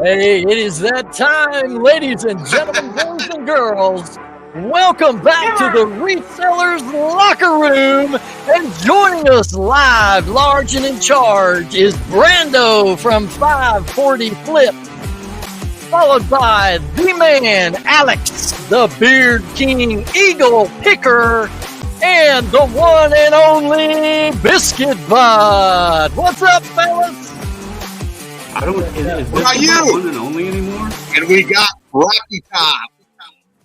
Hey, it is that time, ladies and gentlemen, boys and girls. Welcome back to the Resellers Locker Room. And joining us live, large and in charge, is Brando from 540 Flip, followed by the man, Alex, the Beard King Eagle Picker, and the one and only Biscuittbutt. What's up, fellas? What about you? One and only anymore? And we got Rocky Top.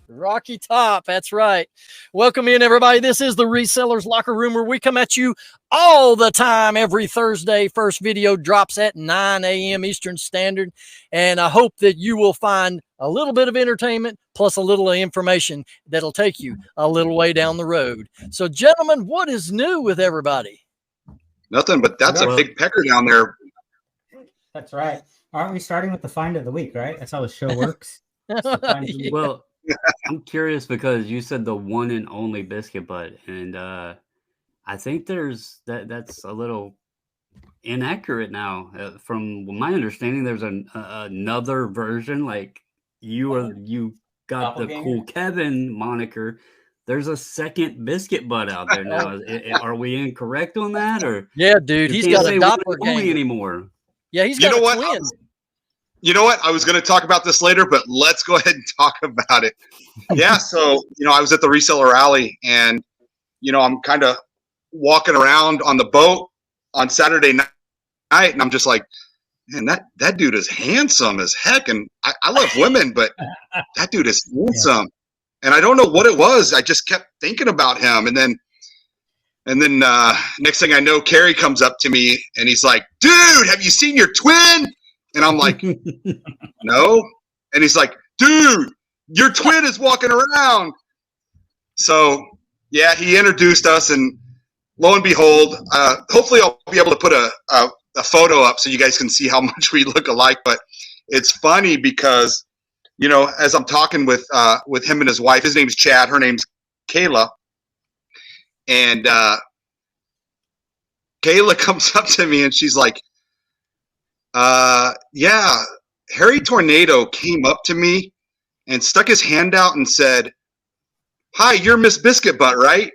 Rocky Top, that's right. Welcome in, everybody. This is the Resellers Locker Room, where we come at you all the time every Thursday. First video drops at 9 a.m. Eastern Standard, and I hope that you will find a little bit of entertainment plus a little information that'll take you a little way down the road. So, gentlemen, what is new with everybody? Nothing, but that's a big pecker down there. That's right. Aren't we starting with the find of the week, right? That's how the show works. Yeah. Well, I'm curious because you said the one and only Biscuittbutt, and I think that's a little inaccurate now. From my understanding, there's another version. Like you got the Cool Kevin moniker. There's a second Biscuittbutt out there now. Are we incorrect on that? Or yeah, dude, he's got a doppelganger anymore. Yeah, he's got a twin. You know what? I was going to talk about this later, but let's go ahead and talk about it. Yeah, so, I was at the Reseller Rally, and, I'm kind of walking around on the boat on Saturday night, and I'm just like, man, that dude is handsome as heck, and I love women, but that dude is handsome. And I don't know what it was. I just kept thinking about him, and then next thing I know, Carrie comes up to me, and he's like, dude, have you seen your twin? And I'm like, no. And he's like, dude, your twin is walking around. So, yeah, he introduced us, and lo and behold, hopefully I'll be able to put a photo up so you guys can see how much we look alike. But it's funny because, as I'm talking with him and his wife, his name's Chad, her name's Kayla. And Kayla comes up to me, and she's like, yeah, Harry Tornado came up to me and stuck his hand out and said, hi, you're Miss Biscuittbutt, right?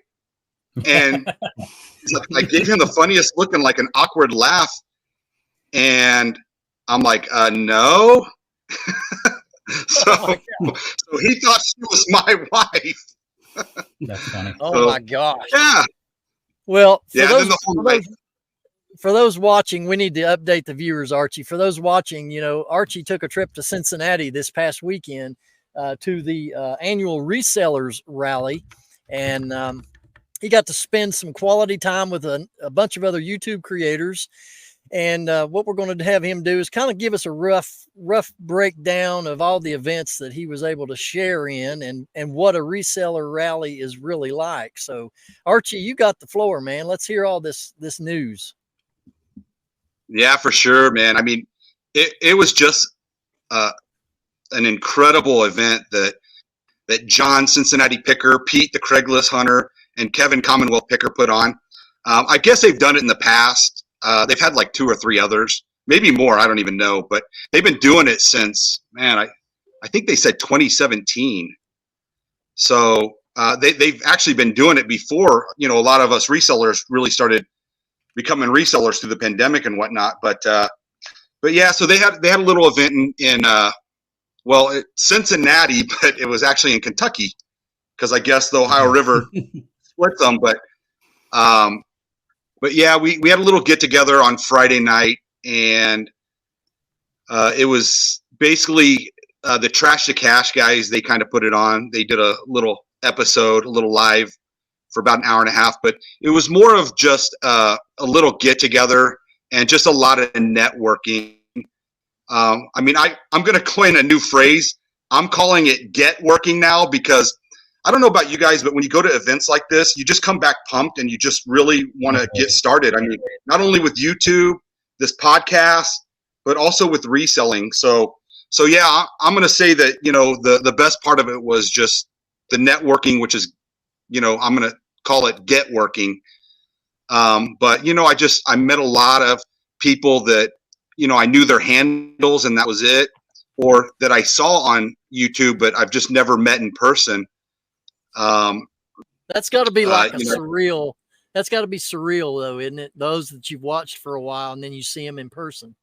And I gave him the funniest look and like an awkward laugh. And I'm like, no. So he thought she was my wife. That's funny. Oh, my gosh. Yeah. Well, for for those watching, we need to update the viewers, Archie. For those watching, Archie took a trip to Cincinnati this past weekend to the annual Resellers Rally, and he got to spend some quality time with a bunch of other YouTube creators. And what we're going to have him do is kind of give us a rough breakdown of all the events that he was able to share in and what a reseller rally is really like. So, Archie, you got the floor, man. Let's hear all this news. Yeah, for sure, man. I mean, it was just an incredible event that John Cincinnati Picker, Pete the Craigslist Hunter, and Kevin Commonwealth Picker put on. I guess they've done it in the past. They've had like 2 or 3 others, maybe more. I don't even know, but they've been doing it since, man, I think they said 2017. So they've actually been doing it before, a lot of us resellers really started becoming resellers through the pandemic and whatnot. But yeah, so they had a little event in Cincinnati, but it was actually in Kentucky because I guess the Ohio River splits them. But yeah, we had a little get together on Friday night, and it was basically the Trash to Cash guys. They kind of put it on. They did a little episode, a little live for about an hour and a half, but it was more of just a little get together and just a lot of networking. I mean, I'm going to coin a new phrase. I'm calling it get working now, because I don't know about you guys, but when you go to events like this, you just come back pumped and you just really want to get started. I mean, not only with YouTube, this podcast, but also with reselling. So yeah, I'm going to say that, the best part of it was just the networking, which is, I'm going to call it get working. But, I met a lot of people that, I knew their handles and that was it. or that I saw on YouTube, but I've just never met in person. That's got to be like a you know, surreal. That's got to be surreal, though, isn't it? Those that you've watched for a while and then you see them in person.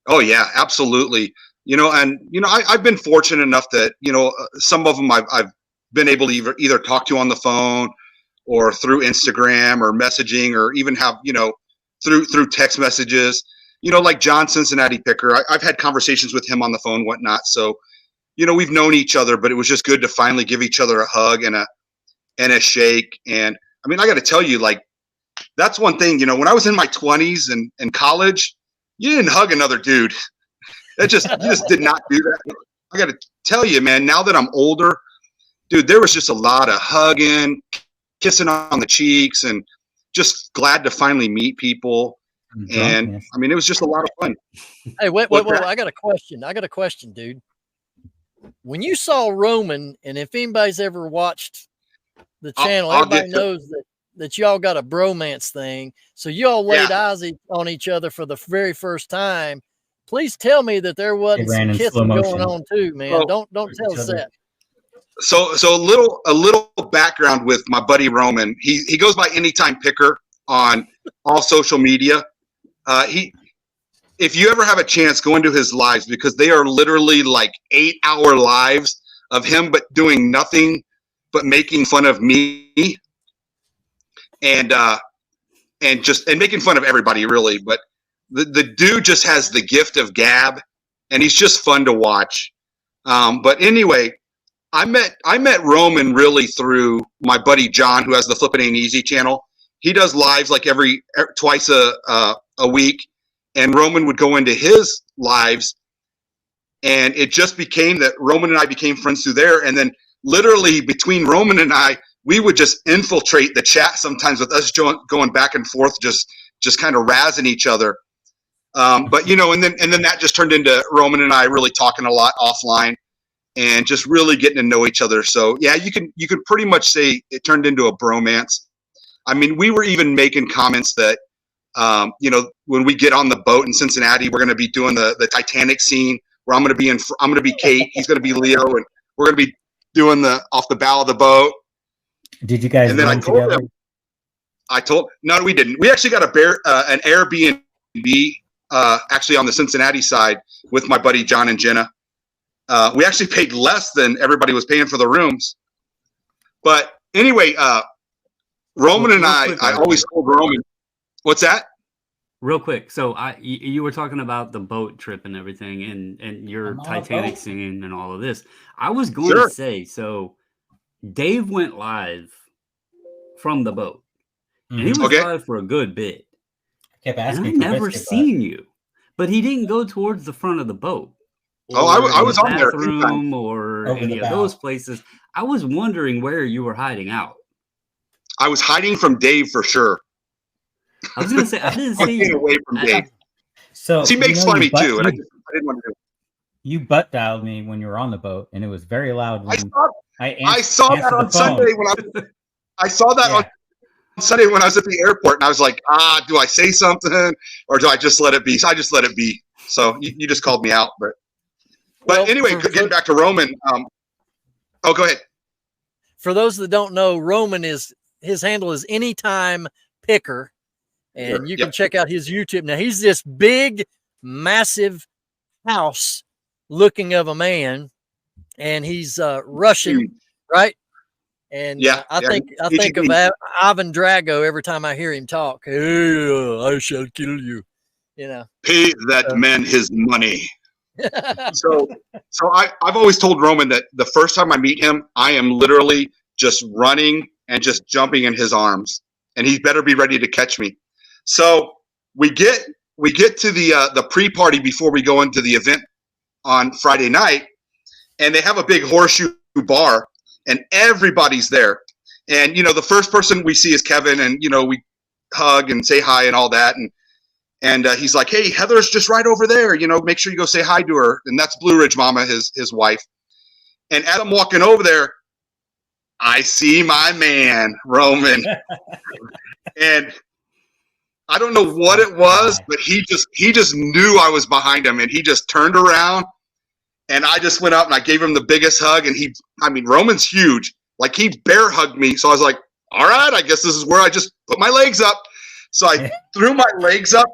Oh yeah, absolutely. You know, and you know, I've been fortunate enough that, you know, some of them I've been able to either talk to on the phone or through Instagram or messaging, or even have, you know, through text messages. You know, like John Cincinnati Picker, I've had conversations with him on the phone, whatnot. So, you know, we've known each other, but it was just good to finally give each other a hug and a shake. And I mean, I got to tell you, like, that's one thing, you know, when I was in my 20s and in college, you didn't hug another dude. You just did not do that. I got to tell you, man, now that I'm older, dude, there was just a lot of hugging, kissing on the cheeks, and just glad to finally meet people. And I mean, it was just a lot of fun. Hey, wait. I got a question, dude. When you saw Roman, and if anybody's ever watched the channel, everybody knows that y'all got a bromance thing. So y'all laid eyes on each other for the very first time. Please tell me that there wasn't some kissing going on too, man. Don't tell us that. So a little background with my buddy Roman. He goes by Anytime Picker on all social media. If you ever have a chance, go into his lives, because they are literally like 8-hour lives of him but doing nothing but making fun of me and making fun of everybody, really. But the dude just has the gift of gab, and he's just fun to watch. But anyway, I met Roman really through my buddy John, who has the Flippin' Ain't Easy channel. He does lives like twice a week, and Roman would go into his lives, and it just became that Roman and I became friends through there. And then literally between Roman and I, we would just infiltrate the chat sometimes with us going back and forth, just kind of razzing each other. But you know, and then that just turned into Roman and I really talking a lot offline and just really getting to know each other. So yeah, you could pretty much say it turned into a bromance. I mean, we were even making comments that, you know, when we get on the boat in Cincinnati, we're going to be doing the Titanic scene where I'm going to be Kate, he's going to be Leo, and we're going to be doing off the bow of the boat. Did you guys? And then I told him, no, we didn't. We actually got an Airbnb actually on the Cincinnati side with my buddy John and Jenna. We actually paid less than everybody was paying for the rooms. But anyway, Roman and I always told Roman, what's that? Real quick. So you were talking about the boat trip and everything and your Titanic scene and all of this. I was going to say, so Dave went live from the boat, and he was live for a good bit. I kept asking. And I never seen you, but he didn't go towards the front of the boat. Oh, I was on there. Bathroom or any of those places. I was wondering where you were hiding out. I was hiding from Dave for sure. I was going to say, I didn't see you. Away from Dave. So he makes fun of me too, and I didn't want to do it. You butt dialed me when you were on the boat, and it was very loud. When I saw that on Sunday I saw that on Sunday when I was at the airport, and I was like, do I say something or do I just let it be? So I just let it be. So you just called me out, but anyway, getting back to Roman. Go ahead. For those that don't know, Roman his handle is Anytime Picker, and you can check out his YouTube. Now he's this big, massive house looking of a man, and he's Russian, right? And I think of Ivan Drago every time I hear him talk. Hey, I shall kill you. You know, pay that man his money. So I've always told Roman that the first time I meet him, I am literally just running and just jumping in his arms, and he better be ready to catch me. So we get to the pre-party before we go into the event on Friday night, and they have a big horseshoe bar, and everybody's there. And you know, the first person we see is Kevin, and you know, we hug and say hi and all that, and he's like, hey, Heather's just right over there, you know, make sure you go say hi to her. And that's Blue Ridge Mama, his wife. And as I'm walking over there, I see my man, Roman. And I don't know what it was, but he just knew I was behind him, and he just turned around And I just went up and I gave him the biggest hug. And Roman's huge. Like, he bear hugged me. So I was like, all right, I guess this is where I just put my legs up. So I threw my legs up,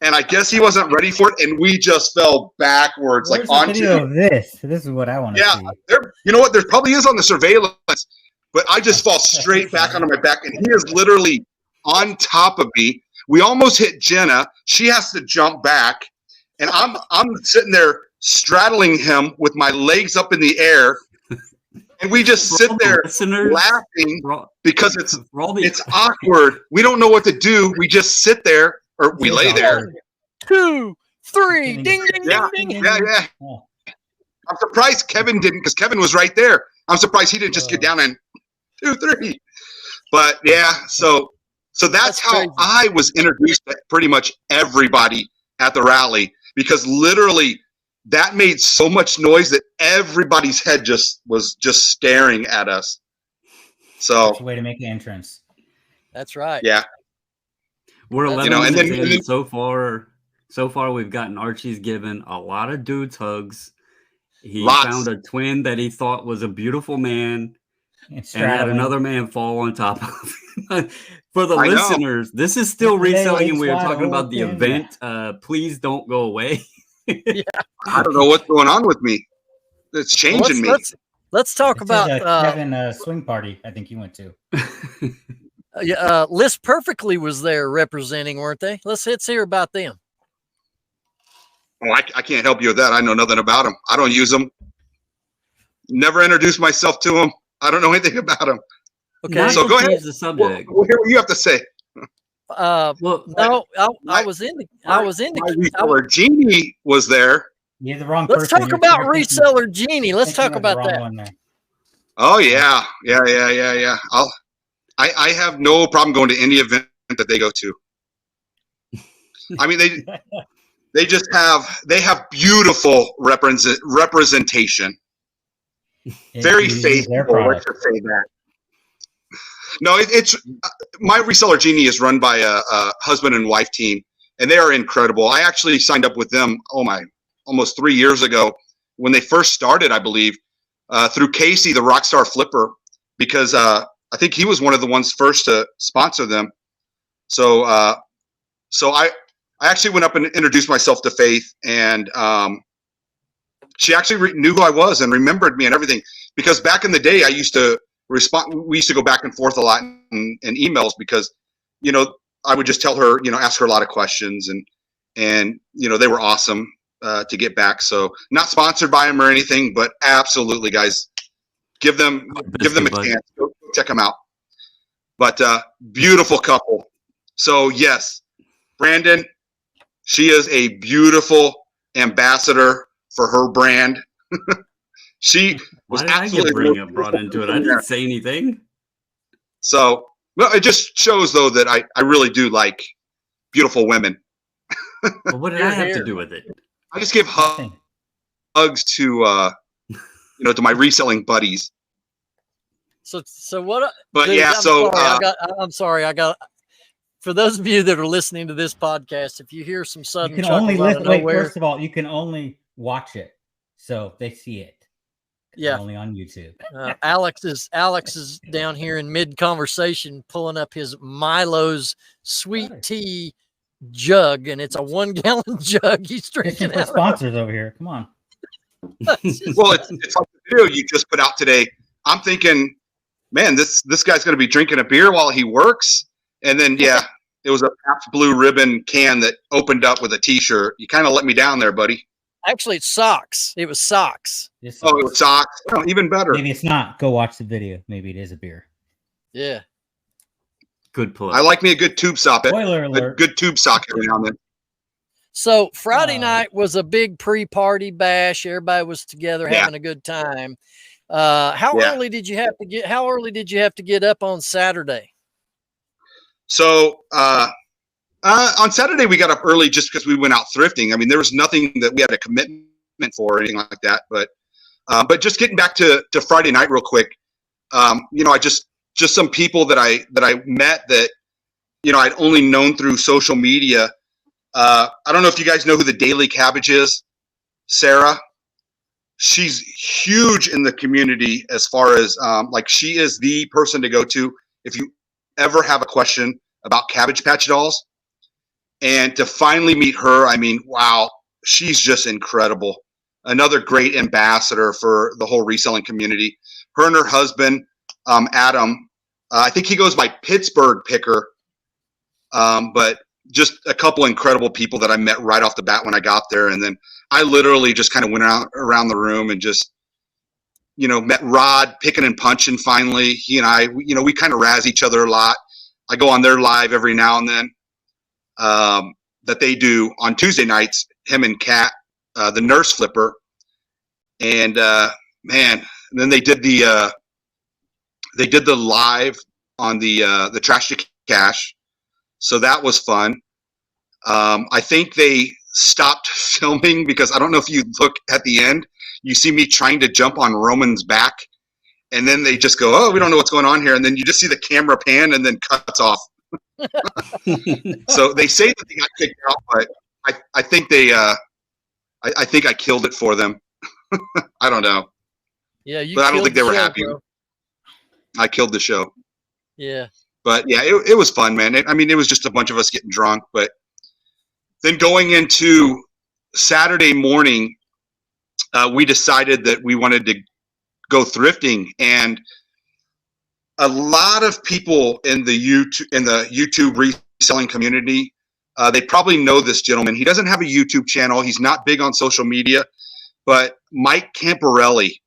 and I guess he wasn't ready for it. And we just fell backwards. Where's like the video of this? This is what I want to see. You know what? There probably is on the surveillance, but I just fall straight back onto my back. And he is literally on top of me. We almost hit Jenna. She has to jump back. And I'm sitting there straddling him with my legs up in the air, and we just sit there laughing because it's awkward. We don't know what to do. We just sit there, or we lay there. 2, 3, ding, ding, yeah, ding, ding. Yeah. I'm surprised Kevin didn't, because Kevin was right there. I'm surprised he didn't just get down and 2, 3. But yeah, so that's how crazy. I was introduced to pretty much everybody at the rally, because literally that made so much noise that everybody's head was just staring at us. So That's a way to make an entrance. That's right. Yeah. We're 11 and minutes then in. So far we've gotten Archie's given a lot of dudes hugs. He found a twin that he thought was a beautiful man, and had another man fall on top of him. For the listeners, this is still reselling, and we are talking about the event. Please don't go away. Yeah. I don't know what's going on with me. It's changing me. Let's talk about Kevin swing party. I think you went to. List Perfectly was there representing, weren't they? Let's hear about them. Oh, I can't help you with that. I know nothing about them. I don't use them. Never introduced myself to them. I don't know anything about them. Okay, so go ahead. The subject. We'll hear what you have to say. I was in the reseller Genie was there. You're the wrong Let's person. talk about Reseller Genie. Let's talk about that. Oh yeah. I have no problem going to any event that they go to. I mean, they have beautiful representation. Very faithful. Let's just say that. No, it's my Reseller Genie is run by a husband and wife team, and they are incredible. I actually signed up with them, almost 3 years ago when they first started, I believe, through Casey, the Rockstar Flipper, because I think he was one of the ones first to sponsor them. So I actually went up and introduced myself to Faith, and she actually knew who I was and remembered me and everything, because back in the day I used to we used to go back and forth a lot in emails, because I would just tell her, ask her a lot of questions, and they were awesome to get back. So not sponsored by them or anything, but absolutely, guys, give them a chance. Go check them out. But beautiful couple. So yes, Brandon, she is a beautiful ambassador for her brand. She was absolutely brought into it. I didn't say anything. So, well, it just shows though that I really do like beautiful women. But what did I have to do with it? I just give hugs to to my reselling buddies. So what? But dude, yeah, I'm sorry. I got. For those of you that are listening to this podcast, if you hear some sudden, you can only listen. Wait, first of all, you can only watch it, so they see it. Yeah, only on YouTube. Alex is down here in mid conversation, pulling up his Milo's sweet tea jug, and it's a 1 gallon jug. He's drinking. For sponsors over here, come on. Well, it's like the video you just put out today. I'm thinking, man, this guy's going to be drinking a beer while he works, and then it was a Pabst Blue Ribbon can that opened up with a T-shirt. You kind of let me down there, buddy. Actually, it's socks. It was socks. It was socks. Oh, even better. Maybe it's not. Go watch the video. Maybe it is a beer. Yeah. Good play. I like me a good tube sock. Spoiler alert. A good tube sock every now and then. So Friday night was a big pre-party bash. Everybody was together having a good time. How early did you have to get up on Saturday? So on Saturday we got up early just because we went out thrifting. I mean, there was nothing that we had a commitment for or anything like that. But just getting back to Friday night real quick. I just some people that I met that I'd only known through social media. I don't know if you guys know who the Daily Cabbage is, Sarah. she's huge in the community as far as like she is the person to go to if you ever have a question about Cabbage Patch dolls. And to finally meet her, I mean, wow, she's just incredible. Another great ambassador for the whole reselling community. Her and her husband, Adam, I think he goes by Pittsburgh Picker, but just a couple incredible people that I met right off the bat when I got there. And then I literally just kind of went around the room and just, met Rod picking and punching finally. He and I, we kind of razz each other a lot. I go on their live every now and then that they do on Tuesday nights, him and Kat, the nurse flipper. And man, and then they did the live on the Trash to Cash. So that was fun. I think they stopped filming because I don't know if you look at the end, you see me trying to jump on Roman's back, and then they just go, "Oh, we don't know what's going on here," and then you just see the camera pan and then cuts off. So they say that they got kicked out, but I think they I think I killed it for them. I don't know. Yeah, but I don't think they were happy. Bro. I killed the show. Yeah. But yeah, it was fun, man. I mean, it was just a bunch of us getting drunk. But then going into Saturday morning, we decided that we wanted to go thrifting, and a lot of people in the YouTube reselling community, they probably know this gentleman. He doesn't have a YouTube channel. He's not big on social media, but Mike Camparelli.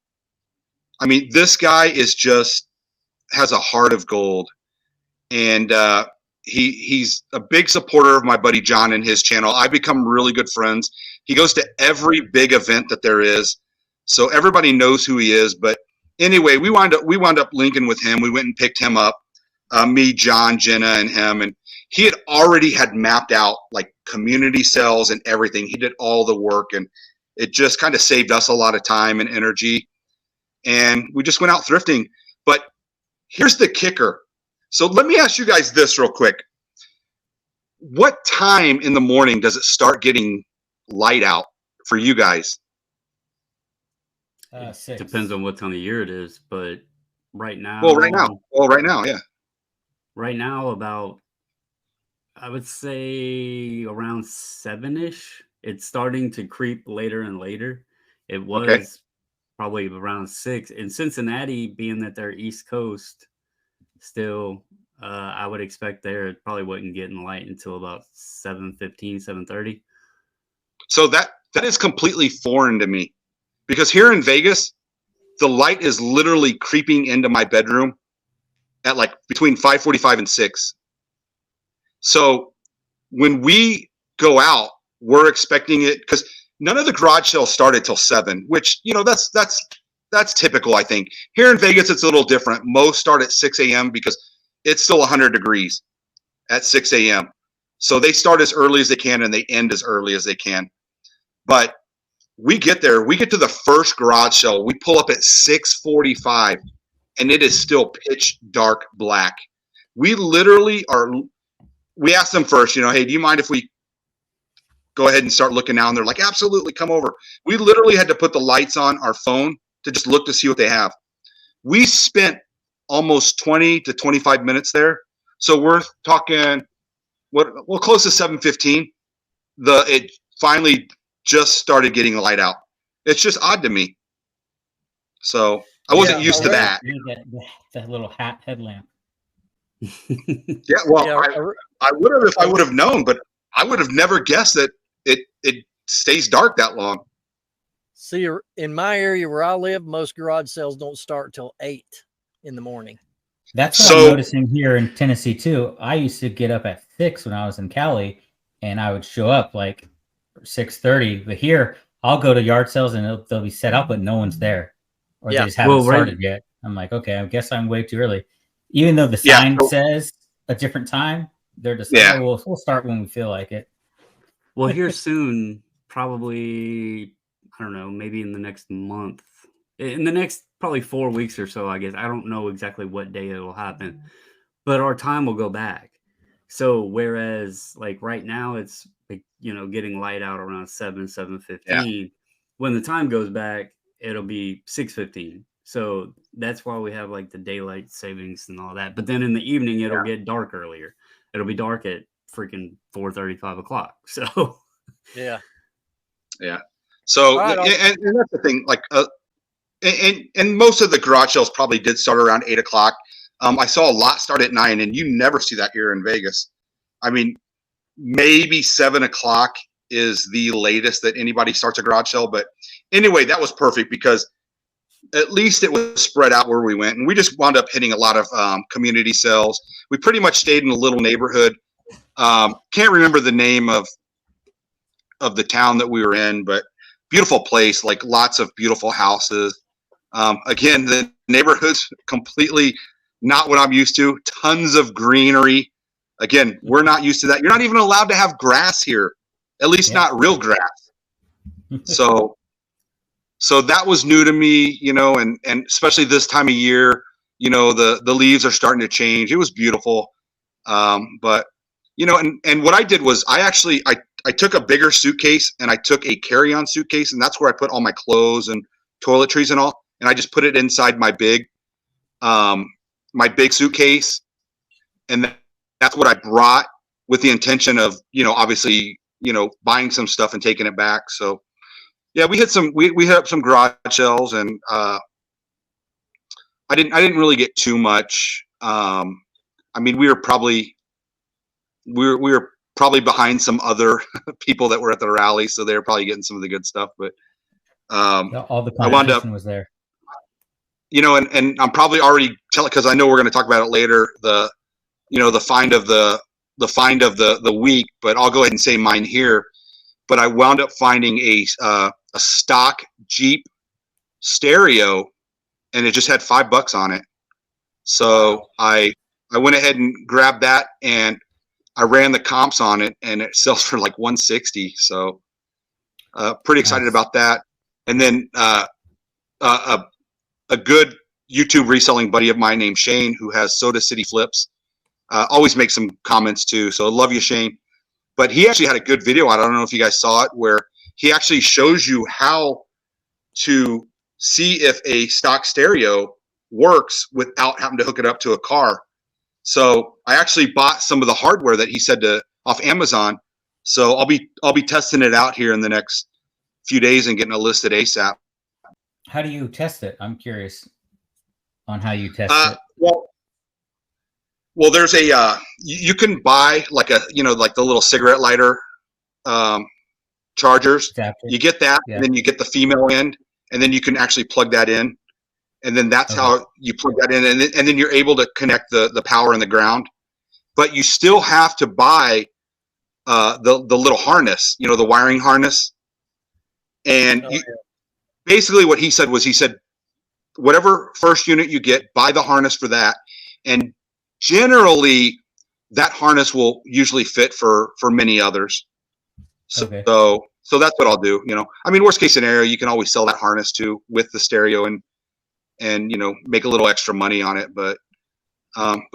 I mean, this guy has a heart of gold. And he's a big supporter of my buddy John and his channel. I've become really good friends. He goes to every big event that there is, so everybody knows who he is. But anyway, we wound up linking with him. We went and picked him up, me, John, Jenna, and him. And he had mapped out like community sales and everything. He did all the work, and it just kind of saved us a lot of time and energy. And we just went out thrifting. But here's the kicker. So let me ask you guys this real quick. What time in the morning does it start getting light out for you guys? 6. Depends on what time of year it is, but right now. Right now, yeah. Right now, about, I would say around 7-ish. It's starting to creep later and later. It was probably around 6. In Cincinnati, being that they're East Coast, still, I would expect there it probably wouldn't get in light until about 7:15, 7:30. So that is completely foreign to me, because here in Vegas, the light is literally creeping into my bedroom at like between 5:45 and 6. So when we go out, we're expecting it, because none of the garage sales started till 7, which, that's typical, I think. Here in Vegas, it's a little different. Most start at 6 a.m. because it's still 100 degrees at 6 a.m. So they start as early as they can and they end as early as they can. But we get there. We get to the first garage sale. We pull up at 6:45, and it is still pitch dark black. We literally we asked them first, hey, do you mind if we go ahead and start looking now? And they're like, absolutely, come over. We literally had to put the lights on our phone to just look to see what they have. We spent almost 20 to 25 minutes there. So we're talking, close to 7:15. It finally just started getting the light out. It's just odd to me. So I wasn't used to that. That little headlamp. Yeah, well, I would have if I would have known, but I would have never guessed that it stays dark that long. See, in my area where I live, most garage sales don't start till 8 in the morning. That's what I'm noticing here in Tennessee too. I used to get up at 6 when I was in Cali, and I would show up like 6:30. But here, I'll go to yard sales and they'll be set up, but no one's there, or they just haven't started yet. I'm like, okay, I guess I'm way too early. Even though the sign says a different time, they're just like, oh, we'll start when we feel like it. Well, here soon, probably, I don't know, maybe in the next month, in the next probably 4 weeks or so, I guess. I don't know exactly what day it will happen, but our time will go back. So whereas like right now it's, getting light out around 7:15, when the time goes back, it'll be 6:15. So that's why we have like the daylight savings and all that. But then in the evening, it'll get dark earlier. It'll be dark at freaking 4:30, 5 o'clock. So Yeah. So All right, and that's the thing. Like, and most of the garage sales probably did start around 8 o'clock. I saw a lot start at 9, and you never see that here in Vegas. I mean, maybe 7 o'clock is the latest that anybody starts a garage sale. But anyway, that was perfect because at least it was spread out where we went, and we just wound up hitting a lot of community sales. We pretty much stayed in a little neighborhood. Can't remember the name of the town that we were in, but beautiful place, like lots of beautiful houses. Again, the neighborhood's completely not what I'm used to. Tons of greenery. Again, we're not used to that. You're not even allowed to have grass here, at least not real grass. So that was new to me, you know, and especially this time of year, you know, the leaves are starting to change. It was beautiful. But, you know, and what I did was I took a bigger suitcase and I took a carry-on suitcase, and that's where I put all my clothes and toiletries and all. And I just put it inside my big suitcase. And that's what I brought with the intention of, you know, obviously, you know, buying some stuff and taking it back. So yeah, we hit some garage sales, and I didn't really get too much. I mean, we were probably behind some other people that were at the rally, so they were probably getting some of the good stuff. But all the competition was there. You know, and I'm probably already telling, because I know we're going to talk about it later. The find of the week, but I'll go ahead and say mine here. But I wound up finding a stock Jeep stereo, and it just had $5 on it. So I went ahead and grabbed that, and I ran the comps on it, and it sells for like $160. So pretty excited about that. And then a good YouTube reselling buddy of mine named Shane, who has Soda City Flips, always makes some comments too. So I love you, Shane. But he actually had a good video. I don't know if you guys saw it, where he actually shows you how to see if a stock stereo works without having to hook it up to a car. So I actually bought some of the hardware that he said off Amazon. So I'll be testing it out here in the next few days and getting it listed ASAP. How do you test it? I'm curious on how you test it. Well, there's you can buy like the little cigarette lighter chargers. Adapter. You get that, and then you get the female end, and then you can actually plug that in, and then that's how you plug that in, and then you're able to connect the power and the ground. But you still have to buy the little harness, you know, the wiring harness. And basically what he said was, whatever first unit you get, buy the harness for that. And generally that harness will usually fit for many others. So that's what I'll do. You know, I mean, worst case scenario, you can always sell that harness too with the stereo and you know, make a little extra money on it. But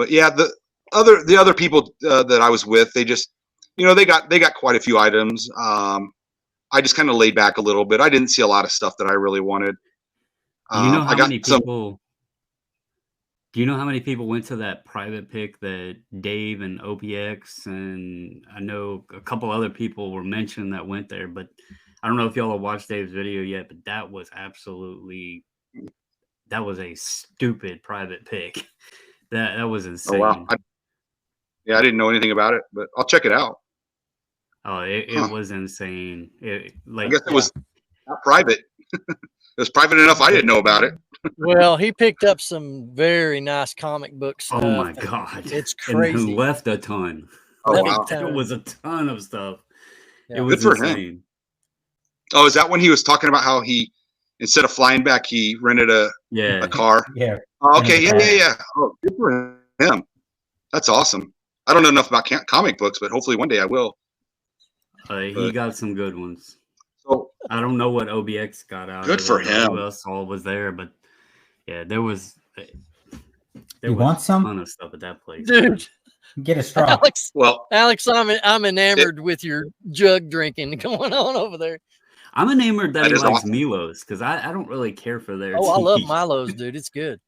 yeah, the other people that I was with, they just, you know, they got quite a few items. I just kind of laid back a little bit. I didn't see a lot of stuff that I really wanted. Do you know how many people? Do you know how many people went to that private pick that Dave and OPX, and I know a couple other people were mentioned that went there, but I don't know if y'all have watched Dave's video yet, but that was a stupid private pick. That was insane. Oh, wow. I didn't know anything about it, but I'll check it out. Oh, it was insane. I guess it was not private. It was private enough I didn't know about it. Well, he picked up some very nice comic book stuff. Oh my God. It's crazy. And left a ton. Oh, wow. It was a ton of stuff. Yeah. It was good for insane. him. Oh, is that when he was talking about how he, instead of flying back, he rented a car? Yeah. Oh, okay. Yeah. Oh, good for him. That's awesome. I don't know enough about comic books, but hopefully one day I will. He got some good ones. So I don't know what OBX got out. Good for him. Who else all was there? But yeah, there was some? ton of stuff at that place, dude. Get a straw. Alex, I'm enamored with your jug drinking going on over there. I'm enamored that That he is likes awesome. Milos because I don't really care for their Oh, I love tea. Milo's, dude. It's good.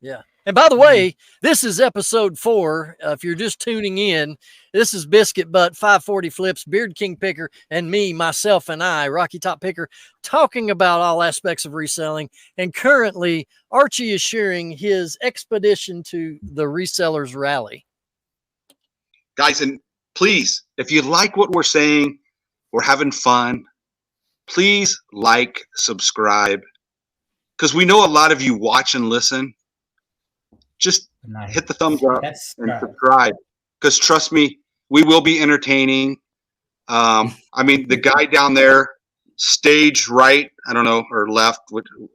Yeah. And by the way, this is episode 4. If you're just tuning in, this is Biscuittbutt, 540 Flips, Beard King Picker, and me, myself, and I, Rocky Top Picker, talking about all aspects of reselling. And currently, Archie is sharing his expedition to the Resellers Rally. Guys, and please, if you like what we're saying, we're having fun, please like, subscribe, because we know a lot of you watch and listen. Just hit the thumbs up and subscribe, because trust me, we will be entertaining. I mean, the guy down there, stage right, I don't know, or left,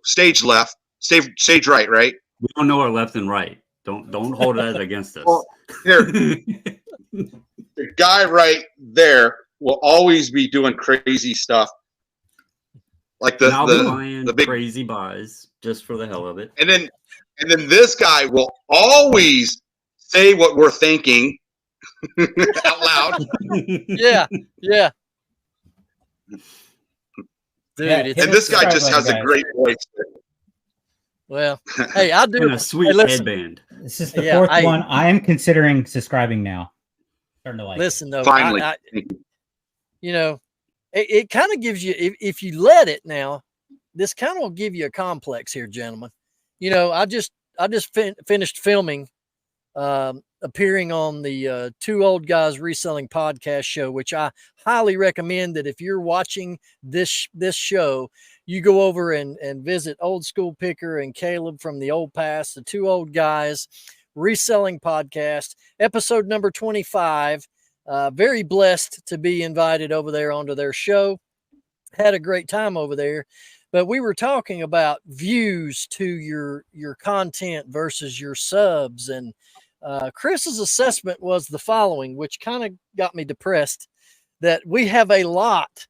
stage left, stage right, right? We don't know our left and right. Don't hold that against us. Well, here, the guy right there will always be doing crazy stuff, like the big crazy buys just for the hell of it. And then this guy will always say what we're thinking out loud. Yeah. Dude, and this guy just has a great voice. Well, hey, I do. And a sweet headband. This is the fourth one. I am considering subscribing now. Starting to like listen, though. Finally. You know, it kind of gives you, if you let it now, this kind of will give you a complex here, gentlemen. You know, I just finished filming, appearing on the Two Old Guys Reselling podcast show, which I highly recommend that if you're watching this show, you go over and visit Old School Picker and Caleb from the Old Past, the Two Old Guys Reselling podcast, episode number 25. Very blessed to be invited over there onto their show. Had a great time over there. But we were talking about views to your content versus your subs. And Chris's assessment was the following, which kind of got me depressed, that we have a lot.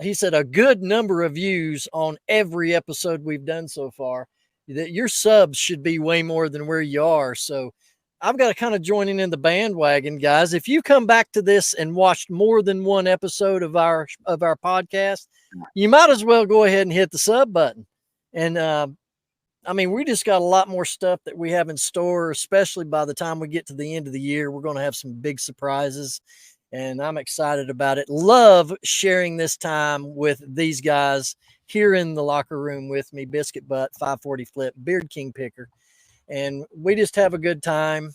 He said a good number of views on every episode we've done so far, that your subs should be way more than where you are. So I've got to kind of join in the bandwagon, guys. If you come back to this and watched more than one episode of our podcast, you might as well go ahead and hit the sub button. And I mean, we just got a lot more stuff that we have in store, especially by the time we get to the end of the year. We're going to have some big surprises, and I'm excited about it. Love sharing this time with these guys here in the locker room with me, Biscuittbutt, 540 Flip, Beard King Picker. And we just have a good time.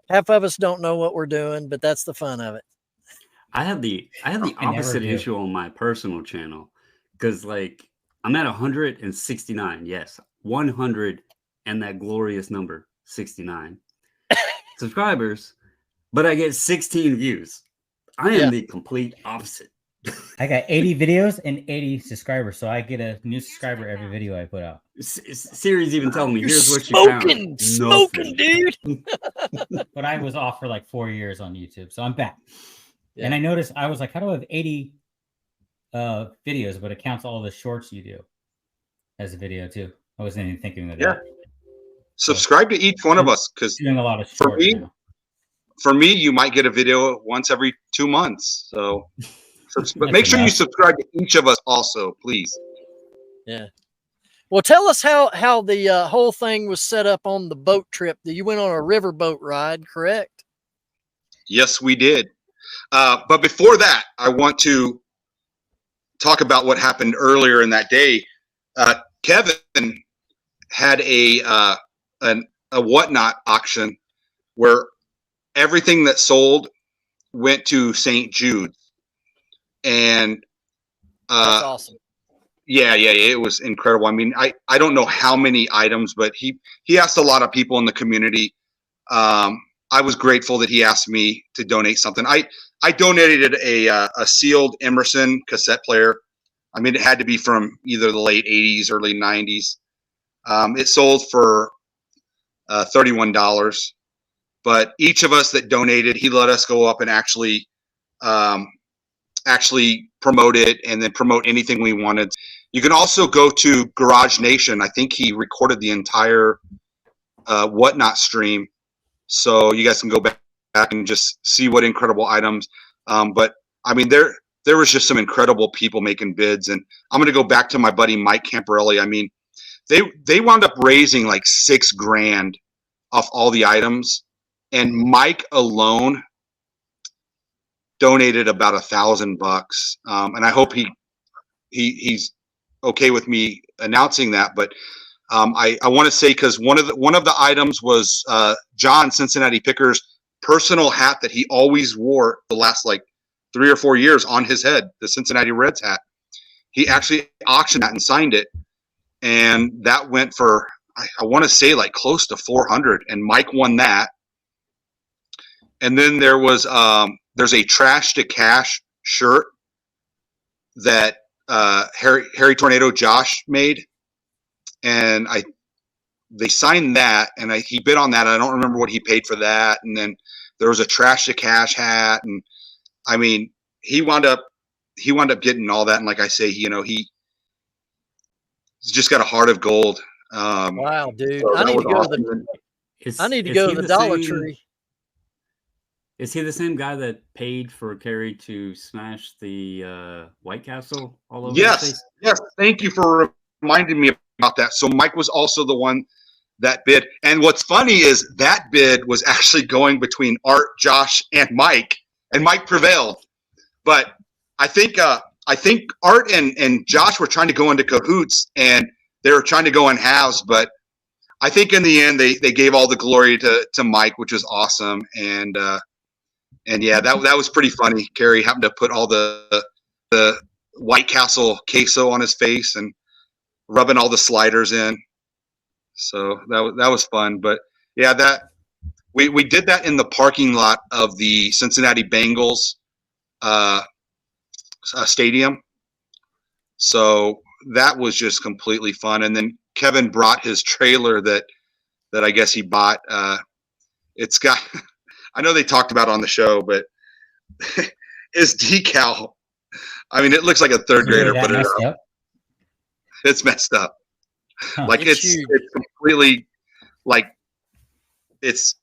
Half of us don't know what we're doing, but that's the fun of it. I have the opposite issue on my personal channel, because like I'm at 169. Yes, 100 and that glorious number 69 subscribers, but I get 16 views. I am the complete opposite. I got 80 videos and 80 subscribers, so I get a new subscriber every video I put out. Siri's even telling me, here's what you found. Smoking, dude. But I was off for like 4 years on YouTube, so I'm back. Yeah. And I noticed, I was like, how do I have 80 videos, but it counts all the shorts you do as a video too? I wasn't even thinking of that. Yeah. Subscribe to each one of us, because doing a lot of shorts now. For me, you might get a video once every 2 months. So, but make sure you subscribe to each of us also, please. Yeah. Well, tell us how the whole thing was set up on the boat trip. That you went on a riverboat ride, correct? Yes, we did. But before that, I want to talk about what happened earlier in that day. Kevin had a whatnot auction where everything that sold went to St. Jude's, and that's awesome. Yeah, it was incredible. I mean, I don't know how many items, but he asked a lot of people in the community. I was grateful that he asked me to donate something. I donated a sealed Emerson cassette player. I mean, it had to be from either the late 80s, early 90s. It sold for $31. But each of us that donated, he let us go up and actually promote it, and then promote anything we wanted. You can also go to Garage Nation. I think he recorded the entire whatnot stream, so you guys can go back and just see what incredible items. But I mean, there was just some incredible people making bids. And I'm going to go back to my buddy Mike Camparelli. I mean, they wound up raising like $6,000 off all the items, and Mike alone donated about $1,000. And I hope he's okay with me announcing that. But I want to say, because one of the items was John Cincinnati Picker's personal hat that he always wore the last like 3 or 4 years on his head, the Cincinnati Reds hat. He actually auctioned that and signed it, and that went for, I want to say, like close to 400, and Mike won that. And then there was there's a Trash to Cash shirt that Harry Tornado Josh made, and they signed that, and he bid on that. I don't remember what he paid for that. And then there was a Trash to Cash hat, and I mean, he wound up getting all that. And like I say, he's just got a heart of gold. Wow, dude! So I need to go awesome. to the Dollar Tree. Is he the same guy that paid for Carrie to smash the White Castle all over? Yes. Thank you for reminding me about that. So Mike was also the one that bid. And what's funny is that bid was actually going between Art, Josh, and Mike prevailed. But I think Art and Josh were trying to go into cahoots, and they were trying to go in halves. But I think in the end they gave all the glory to Mike, which was awesome. And yeah, that was pretty funny. Carrie happened to put all the White Castle queso on his face and rubbing all the sliders in. So that was fun. But yeah, that we did that in the parking lot of the Cincinnati Bengals stadium. So that was just completely fun. And then Kevin brought his trailer that I guess he bought. It's got, I know they talked about it on the show, but his decal, I mean, it looks like a third grader put it up. It's messed up. Huh. Like it's completely, like, it's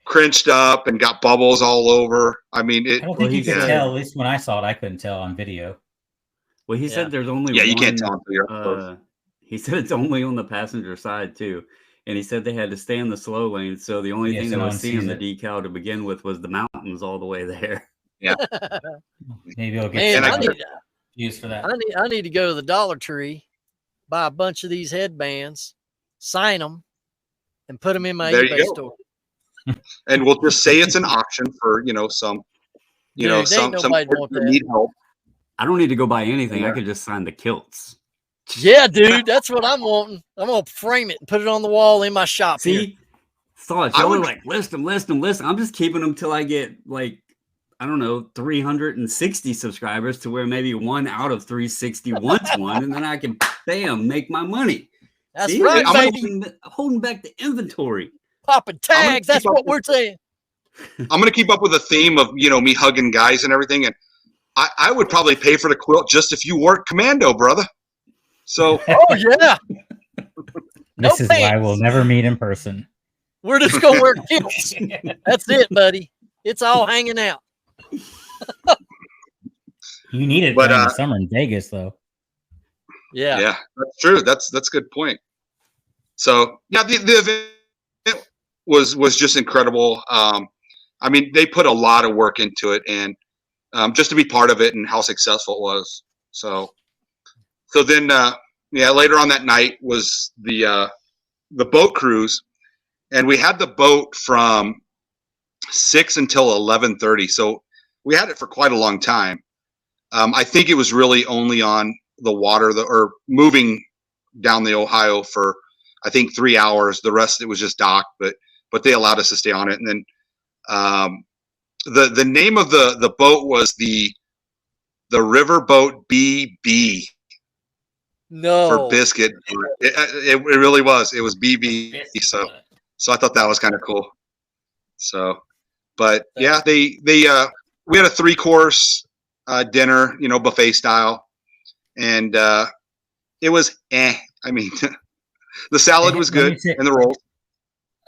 crinched up and got bubbles all over. I mean, I don't think you could tell. At least when I saw it, I couldn't tell on video. Well, he said there's only you one, can't tell until you're close. He said it's only on the passenger side too, and he said they had to stay in the slow lane, so the only thing that was seeing the decal to begin with was the mountains all the way there. Yeah, maybe I'll get used for that. I need to go to the Dollar Tree, buy a bunch of these headbands, sign them, and put them in my eBay store. And we'll just say it's an auction for some some that need help. I don't need to go buy anything. I could just sign the kilts. Yeah, dude, that's what I'm wanting. I'm gonna frame it and put it on the wall in my shop. See, thoughts. Y'all are like list them. I'm just keeping them till I get like, I don't know, 360 subscribers, to where maybe 1 out of 360 wants one, and then I can bam make my money. That's right, I'm holding back the inventory. Popping tags. That's what we're saying. I'm going to keep up with the theme of, me hugging guys and everything. And I would probably pay for the quilt just if you weren't commando, brother. So. Oh, yeah. This is why we'll never meet in person. We're just going to wear kilts. That's it, buddy. It's all hanging out. You need it during the summer in Vegas, though. Yeah. Yeah, that's true. That's a good point. So, yeah, the event was just incredible. I mean, they put a lot of work into it, and just to be part of it and how successful it was. So then, later on that night was the boat cruise, and we had the boat from 6 until 11:30. So we had it for quite a long time. I think it was really only on the water or moving down the Ohio for, I think, 3 hours. The rest, it was just docked, but they allowed us to stay on it. And then the name of the boat was the Riverboat BB. No. For Biscuit. It really was. It was BB. So I thought that was kind of cool. So, but yeah, we had a 3-course dinner, buffet style, and it was I mean, the salad was good and the rolls.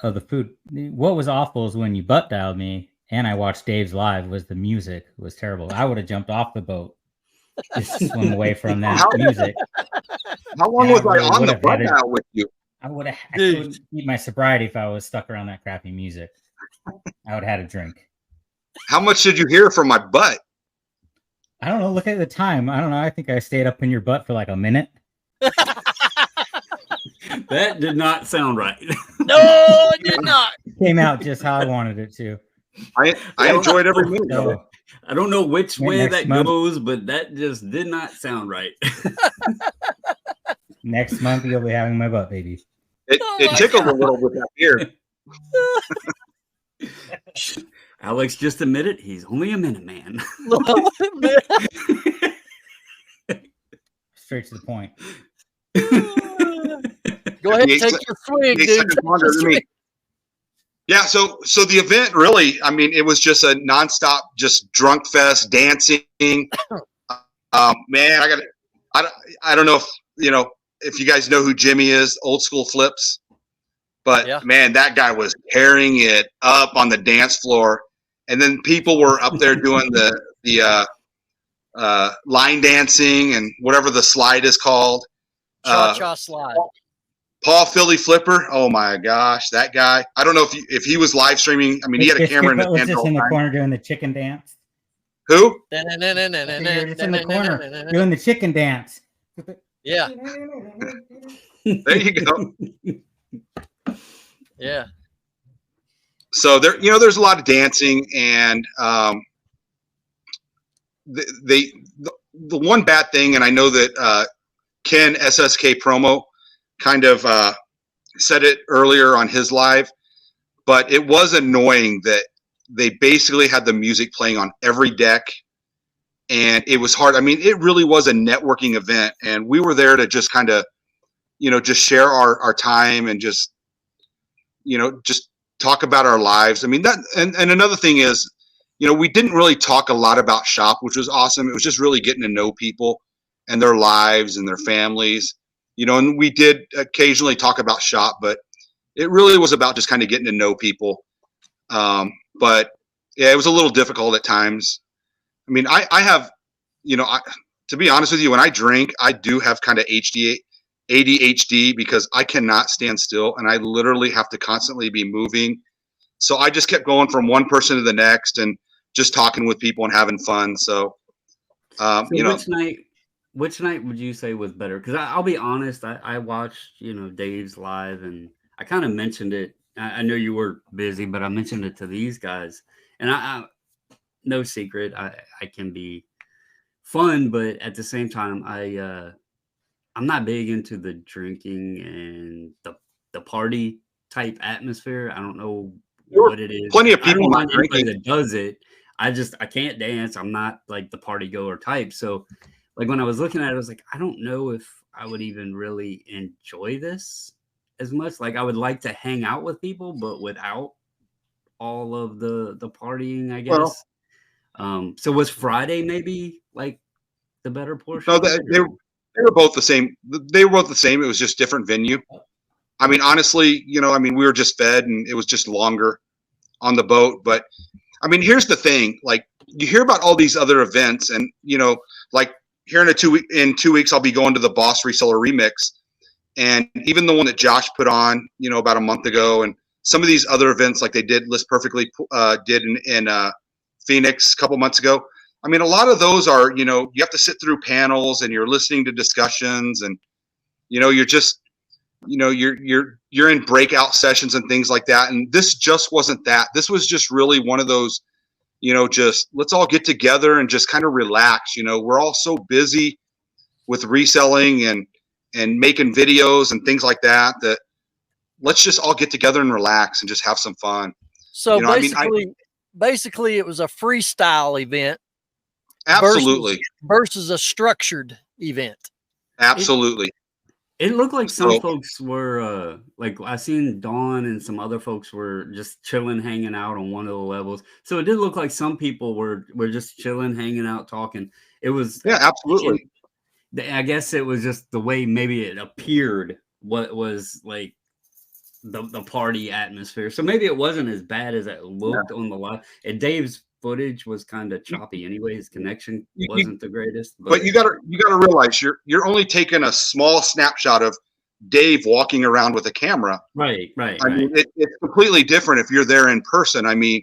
Oh, the food. What was awful is when you butt dialed me and I watched Dave's live, was the music was terrible. I would have jumped off the boat just swim away from that How- music. How long And was really I on would the have butt had it. dial with you? I Dude. couldn't keep my sobriety if I was stuck around that crappy music. I would have had a drink. How much did you hear from my butt? I don't know. Look at the time. I don't know. I think I stayed up in your butt for like a minute. That did not sound right. No, it did not. Came out just how I wanted it to. I enjoyed every minute of it. So I don't know which Yeah, way next that month. goes, but that just did not sound right. next month you'll be having my butt, baby. It my tickled a little with that beard. Alex just admitted he's only a minute man. Straight to the point. Go ahead and 8 take your swing, 8 dude. seconds longer than me. Yeah, so the event really, I mean, it was just a nonstop, just drunk fest, dancing. Man, I don't know if you guys know who Jimmy is, Old School Flips, but Yeah. man, that guy was tearing it up on the dance floor, and then people were up there doing the line dancing and whatever the slide is called. Cha-cha slide. Paul Philly Flipper. Oh my gosh, that guy. I don't know if he was live streaming. I mean, he had a camera in his was hand. just in the corner doing the chicken dance. Who? You're just in the corner doing the chicken dance. Yeah, There you go. yeah. So there's a lot of dancing, and the one bad thing, and I know that Ken SSK Promo kind of said it earlier on his live, but it was annoying that they basically had the music playing on every deck, and it was hard. I mean, it really was a networking event, and we were there to just kind of, just share our time and just talk about our lives. I mean, that, and another thing is, we didn't really talk a lot about shop, which was awesome. It was just really getting to know people and their lives and their families. And we did occasionally talk about shop, but it really was about just kind of getting to know people. But yeah, it was a little difficult at times. I mean, I have, to be honest with you, when I drink, I do have kind of ADHD because I cannot stand still, and I literally have to constantly be moving. So I just kept going from one person to the next and just talking with people and having fun. So, which night would you say was better? Because I'll be honest, I watched, Dave's live, and I kind of mentioned it. I know you were busy, but I mentioned it to these guys. And I no secret, I can be fun, but at the same time, I'm not big into the drinking and the party type atmosphere. I don't know what it is. Plenty of people not not drinking that does it. I can't dance. I'm not like the party goer type. So like when I was looking at it, I was like, I don't know if I would even really enjoy this as much. Like I would like to hang out with people, but without all of the partying, I guess. So was Friday maybe like the better portion? No, they were both the same. They were both the same. It was just different venue. I mean, honestly, we were just fed, and it was just longer on the boat. But I mean, here's the thing: like you hear about all these other events, and like here in 2 weeks, I'll be going to the Boss Reseller Remix, and even the one that Josh put on, about a month ago, and some of these other events, like they did List Perfectly, did in Phoenix a couple months ago. I mean, a lot of those are, you have to sit through panels and you're listening to discussions, and you're just, you're in breakout sessions and things like that. And this just wasn't that. This was just really one of those, just let's all get together and just kind of relax. We're all so busy with reselling and making videos and things like that, that let's just all get together and relax and just have some fun. So basically it was a freestyle event. Absolutely. Versus a structured event. Absolutely. It looked like some folks were like I seen Dawn and some other folks were just chilling, hanging out on one of the levels. So it did look like some people were just chilling, hanging out, talking. It was absolutely. I guess it was just the way maybe it appeared what was like the party atmosphere. So maybe it wasn't as bad as it looked on the live. And Dave's footage was kind of choppy anyway. His connection You- wasn't the greatest. But you gotta realize you're only taking a small snapshot of Dave walking around with a camera. right. I mean, it's completely different if you're there in person. I mean,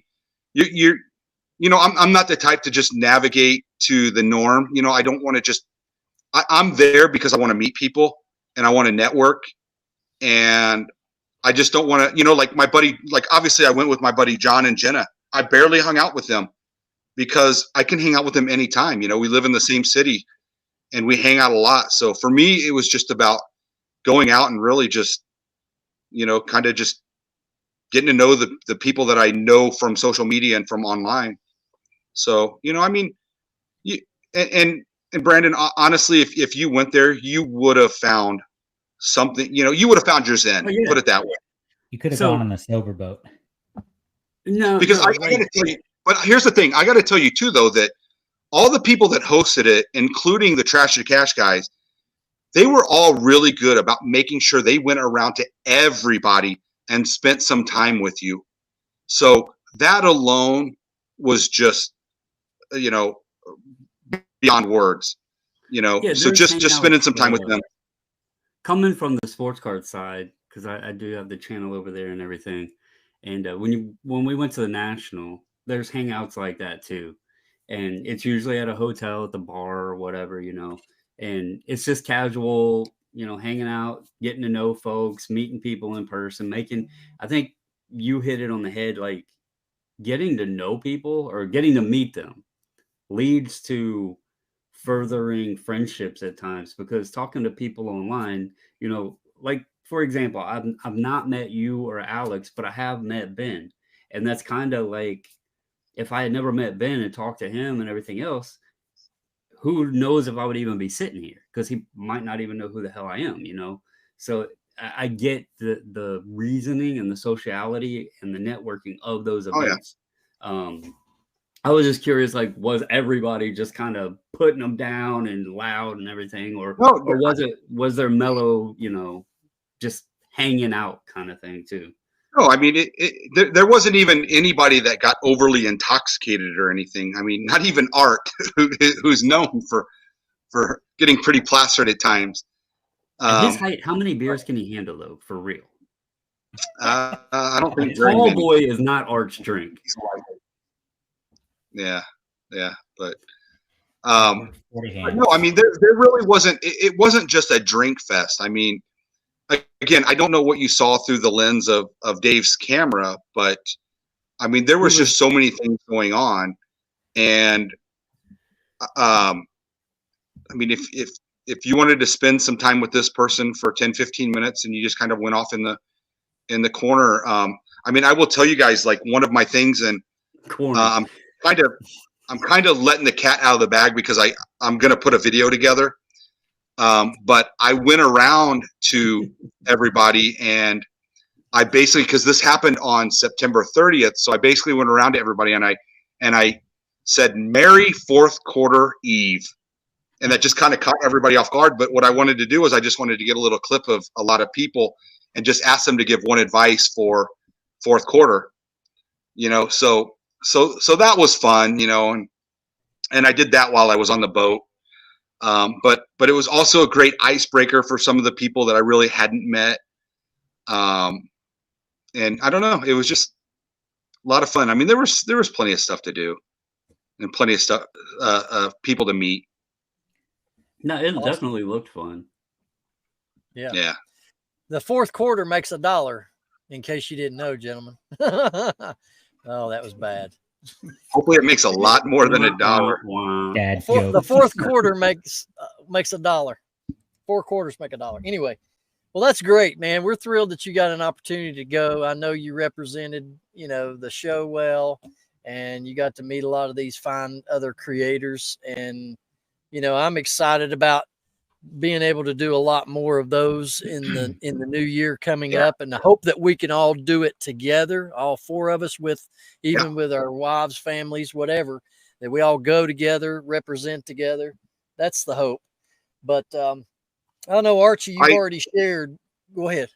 I'm not the type to just navigate to the norm. I don't want to just. I'm there because I want to meet people and I want to network, and I just don't want to. Like my buddy. Like obviously, I went with my buddy John and Jenna. I barely hung out with them because I can hang out with them anytime. We live in the same city, and we hang out a lot. So for me, it was just about going out and really just, kind of just getting to know the people that I know from social media and from online. So, I mean, and Brandon, honestly, if you went there, you would have found something, you would have found your zen, put it that way. You could have gone on a sober boat. No, because I got to tell you, but here's the thing. I got to tell you too, though, that all the people that hosted it, including the Trash to Cash guys, they were all really good about making sure they went around to everybody and spent some time with you. So that alone was just, beyond words, so just spending some time with them. Coming from the sports card side, because I do have the channel over there and everything. And when we went to the National, there's hangouts like that too. And it's usually at a hotel, at the bar or whatever, and it's just casual, hanging out, getting to know folks, meeting people in person, I think you hit it on the head, like getting to know people or getting to meet them leads to furthering friendships at times, because talking to people online, like for example, I've not met you or Alex, but I have met Ben. And that's kind of like, if I had never met Ben and talked to him and everything else, who knows if I would even be sitting here, because he might not even know who the hell I am, So I get the reasoning and the sociality and the networking of those events. Oh, yeah. I was just curious, like, was everybody just kind of putting them down and loud and everything, or was there mellow, just hanging out kind of thing too? No, I mean, there wasn't even anybody that got overly intoxicated or anything. I mean, not even Art, who's known for getting pretty plastered at times. At his height, how many beers can he handle, though, for real? I don't think Tall boy is not Art's drink. Yeah, but no, I mean, there really wasn't. It wasn't just a drink fest. I mean, again, I don't know what you saw through the lens of Dave's camera, but I mean, there was just so many things going on, and I mean, if you wanted to spend some time with this person for 10-15 minutes and you just kind of went off in the corner, I mean, I will tell you guys, like, one of my things, and I'm kind of letting the cat out of the bag because I'm going to put a video together. But I went around to everybody, and I basically, because this happened on September 30th, so I basically went around to everybody and I said, "Merry Fourth Quarter Eve," and that just kind of caught everybody off guard. But what I wanted to do is I just wanted to get a little clip of a lot of people and just ask them to give one advice for fourth quarter. So that was fun, and I did that while I was on the boat. But it was also a great icebreaker for some of the people that I really hadn't met. And I don't know, it was just a lot of fun. I mean, there was plenty of stuff to do and plenty of stuff, people to meet. No, it definitely looked fun. Yeah. The fourth quarter makes $1, in case you didn't know, gentlemen. Oh, that was bad. Hopefully it makes a lot more than $1. The fourth quarter makes $1. 4 quarters make $1. Anyway, well, that's great, man. We're thrilled that you got an opportunity to go. I know you represented, the show well, and you got to meet a lot of these fine other creators. And, I'm excited about being able to do a lot more of those in the new year coming up, and I hope that we can all do it together, all 4 of us, with our wives, families, whatever, that we all go together, represent together. That's the hope. But I don't know, Archie, you've already shared. Go ahead.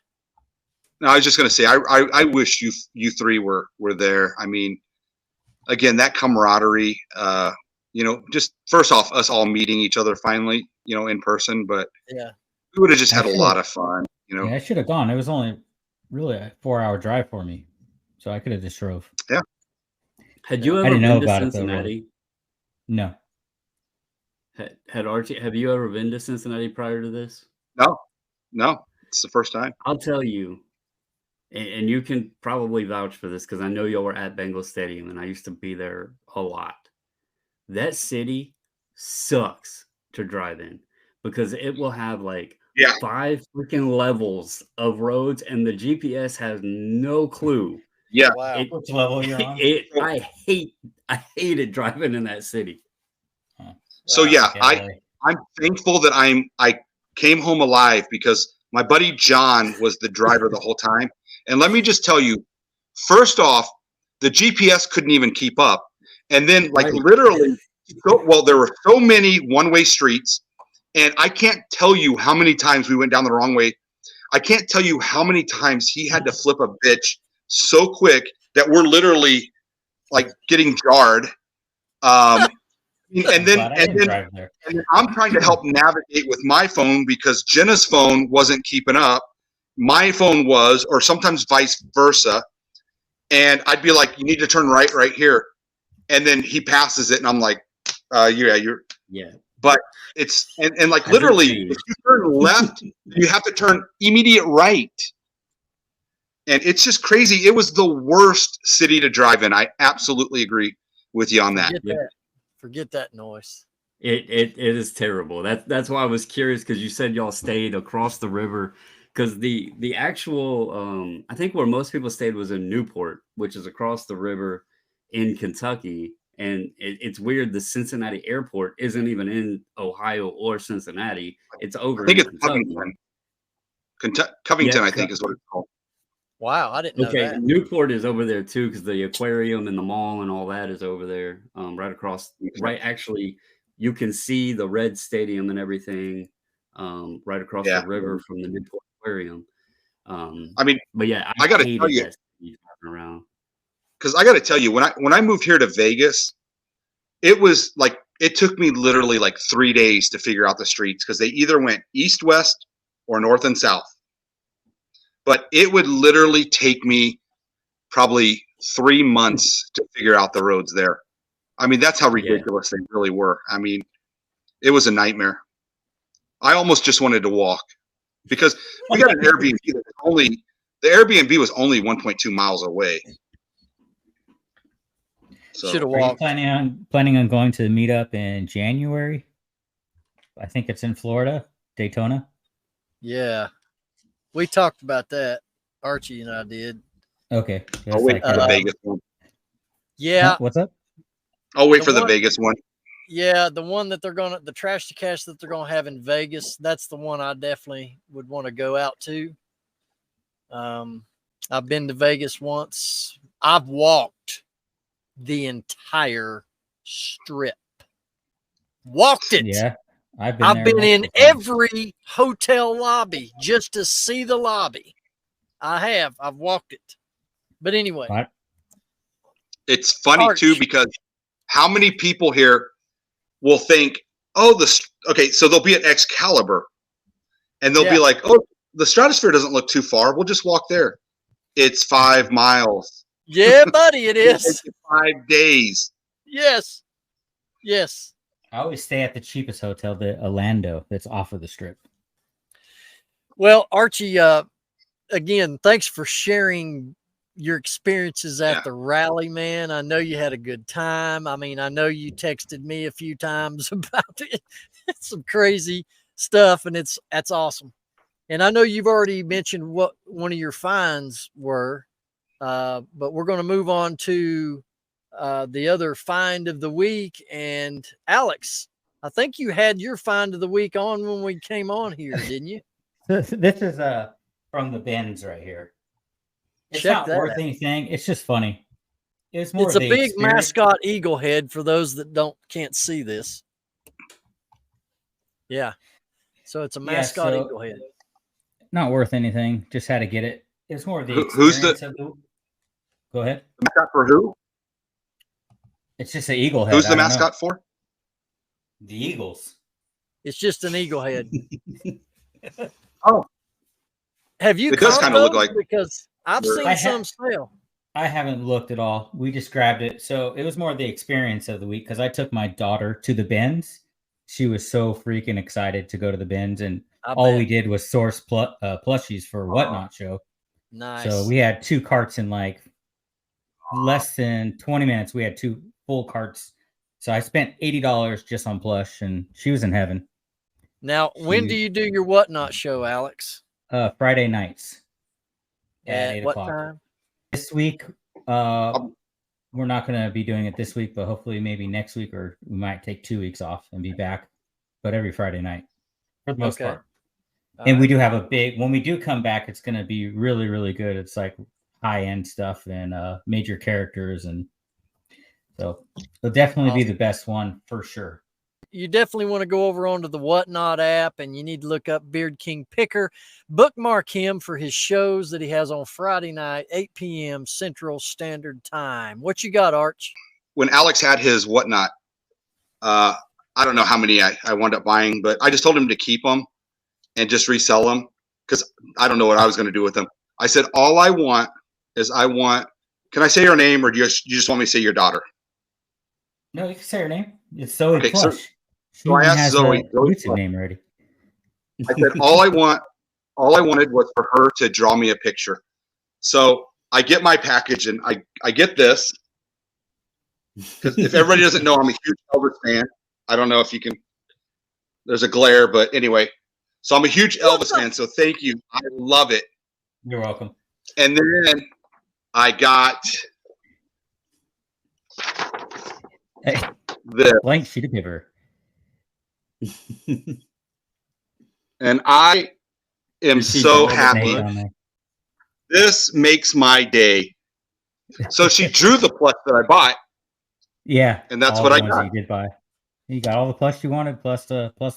No, I was just going to say, I wish you 3 were there. I mean, again, that camaraderie, just first off, us all meeting each other finally, in person, but Yeah. we would have just had a lot of fun, Yeah, I should have gone. It was only really a 4-hour drive for me, so I could have just drove. Yeah. Had you I ever didn't know been to about it though. Cincinnati? Really. No. Had Archie? Have you ever been to Cincinnati prior to this? No, it's the first time. I'll tell you, and you can probably vouch for this because I know y'all were at Bengal Stadium, and I used to be there a lot. That city sucks to drive in because it will have like 5 freaking levels of roads, and the GPS has no clue. Yeah. Wow. Which level you're on? I hated driving in that city. So yeah, I'm thankful that I came home alive because my buddy John was the driver the whole time. And let me just tell you, first off, the GPS couldn't even keep up. And then literally, there were so many one-way streets, and I can't tell you how many times we went down the wrong way. I can't tell you how many times he had to flip a bitch so quick that we're literally like getting jarred. And then I'm trying to help navigate with my phone because Jenna's phone wasn't keeping up. My phone was, or sometimes vice versa. And I'd be like, you need to turn right here. And then he passes it. And I'm like, yeah. But it's, and like literally, if you turn left, you have to turn immediate right. And it's just crazy. It was the worst city to drive in. I absolutely agree with you on that. Forget that noise. It is terrible. That's why I was curious because you said y'all stayed across the river. Because the actual I think where most people stayed was in Newport, which is across the river in Kentucky. And it's weird. The Cincinnati airport isn't even in Ohio or Cincinnati. It's over. I think it's Kentucky. Covington, I think is what it's called. Wow, I didn't know that. Newport is over there too because the aquarium and the mall and all that is over there, right across. Right, actually, you can see the Red Stadium and everything, right across the river from the Newport Aquarium. But yeah, I got to tell you, around. Because I got to tell you, when I moved here to Vegas, it was like it took me literally like 3 days to figure out the streets because they either went east, west, or north and south. But it would literally take me probably 3 months to figure out the roads there. I mean, that's how ridiculous they really were. I mean, it was a nightmare. I almost just wanted to walk because we got an Airbnb that the Airbnb was only 1.2 miles away. So, should have walked. Are you planning on going to the meetup in January? I think it's in Florida, Daytona. Yeah. We talked about that. Archie and I did. Okay. I'll wait for the Vegas one. Yeah. What's up? I'll wait for the Vegas one. Yeah, the one that the trash to cash that they're gonna have in Vegas. That's the one I definitely would want to go out to. I've been to Vegas once. I've walked the entire strip. Walked it. Yeah. I've been in every hotel lobby just to see the lobby. I've walked it. But anyway. What? It's funny too, because how many people here will think, so they'll be at Excalibur and they'll be like, oh, the Stratosphere doesn't look too far. We'll just walk there. It's 5 miles. Yeah, buddy, it is. 5 days. Yes. Yes. I always stay at the cheapest hotel, the Orlando, that's off of the strip. Well, Archie, again, thanks for sharing your experiences at the rally, man. I know you had a good time. I mean, I know you texted me a few times about it. It's some crazy stuff, and that's awesome. And I know you've already mentioned what one of your finds were, but we're going to move on to the other find of the week. And Alex, I think you had your find of the week on when we came on here, didn't you? This is from the bins right here. It's Check not worth anything. It's just funny. It's more. It's a big mascot eagle head for those that can't see this. Yeah. So it's a mascot eagle head. Not worth anything. Just had to get it. It's more of the experience. Go ahead. Mascot for who? It's just an eagle head. Who's the I don't know. mascot for? The Eagles. It's just an eagle head. Oh, Have you it does caught kind of look those? like. Because I've I seen some sale. I haven't looked at all. We just grabbed it. So it was more the experience of the week because I took my daughter to the bins. She was so freaking excited to go to the bins. And all we did was source plushies for Whatnot show. Nice. So we had 2 carts in like less than 20 minutes. We had 2 full carts. So I spent $80 just on plush, and she was in heaven. Now, when do you do your Whatnot show, Alex? Friday nights at 8 what o'clock. time? This week, we're not going to be doing it this week, but hopefully maybe next week, or we might take 2 weeks off and be back. But every Friday night, for the most part. And we do have a big, when we do come back, it's going to be really, really good. It's like high-end stuff and major characters. And so it'll definitely be the best one for sure. You definitely want to go over onto the Whatnot app, and you need to look up Beard King Picker. Bookmark him for his shows that he has on Friday night, 8 p.m. Central Standard Time. What you got, Arch? When Alex had his Whatnot, I don't know how many I wound up buying, but I just told him to keep them and just resell them because I don't know what I was going to do with them. I said, all I want is can I say your name, or do you just want me to say your daughter? No, you can say her name. It's Zoe Okay, Plush. So I asked Zoe. YouTube name already. I said all I wanted was for her to draw me a picture. So I get my package and I get this. Because if everybody doesn't know, I'm a huge Elvis fan. I don't know if you can. There's a glare, but anyway. So I'm a huge Elvis fan. So thank you. I love it. You're welcome. And then I got the blank sheet of paper. And I am so happy. This makes my day. So she drew the plush that I bought. Yeah. And that's what I got. You did buy. You got all the plush you wanted, plus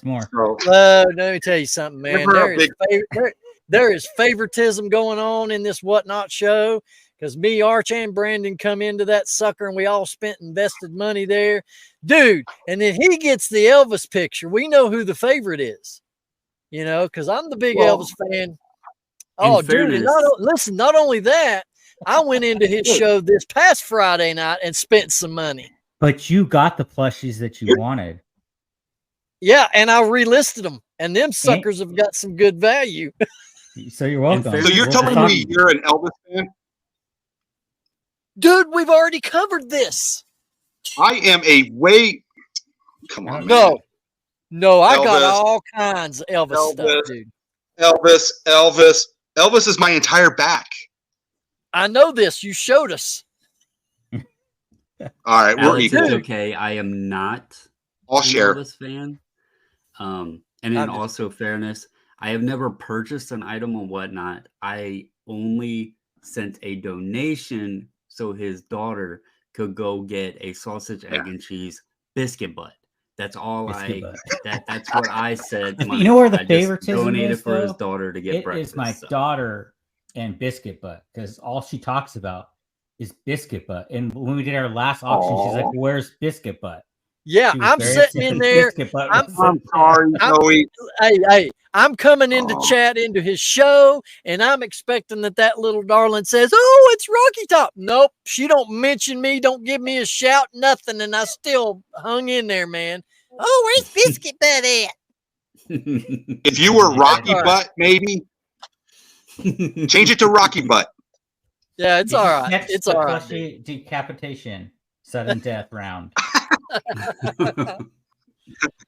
more. So, let me tell you something, man. There is favoritism going on in this Whatnot show, because me, Arch, and Brandon come into that sucker, and we all spent invested money there. Dude, and then he gets the Elvis picture. We know who the favorite is, you know, because I'm the big Elvis fan. Oh, dude, listen, not only that, I went into his show this past Friday night and spent some money. But you got the plushies that you wanted. Yeah, and I relisted them, and them suckers have got some good value. So you're welcome. So you're telling me you're an Elvis fan? Dude, we've already covered this. I am come on, man. No, I got all kinds of Elvis stuff, dude. Elvis is my entire back. I know this. You showed us. All right, we're equal. It's okay. I am not an Elvis fan. And in also fairness, I have never purchased an item or Whatnot. I only sent a donation so his daughter could go get a sausage, egg, and cheese Biscuittbutt. That's all that's what I said. You know where the favoritism donated is, for his daughter to get breakfast. It's my daughter and Biscuittbutt, because all she talks about is Biscuittbutt. And when we did our last auction, she's like, "Where's Biscuittbutt?" Yeah, I'm sitting in there. I'm sorry, Zoe. Hey, I'm coming into chat into his show, and I'm expecting that little darling says, "Oh, it's Rocky Top." Nope, she don't mention me, don't give me a shout, nothing, and I still hung in there, man. Oh, where's Biscuittbutt at? If you were Rocky Butt, maybe change it to Rocky Butt. Yeah, it's all right. It's all right. Decapitation, sudden death round.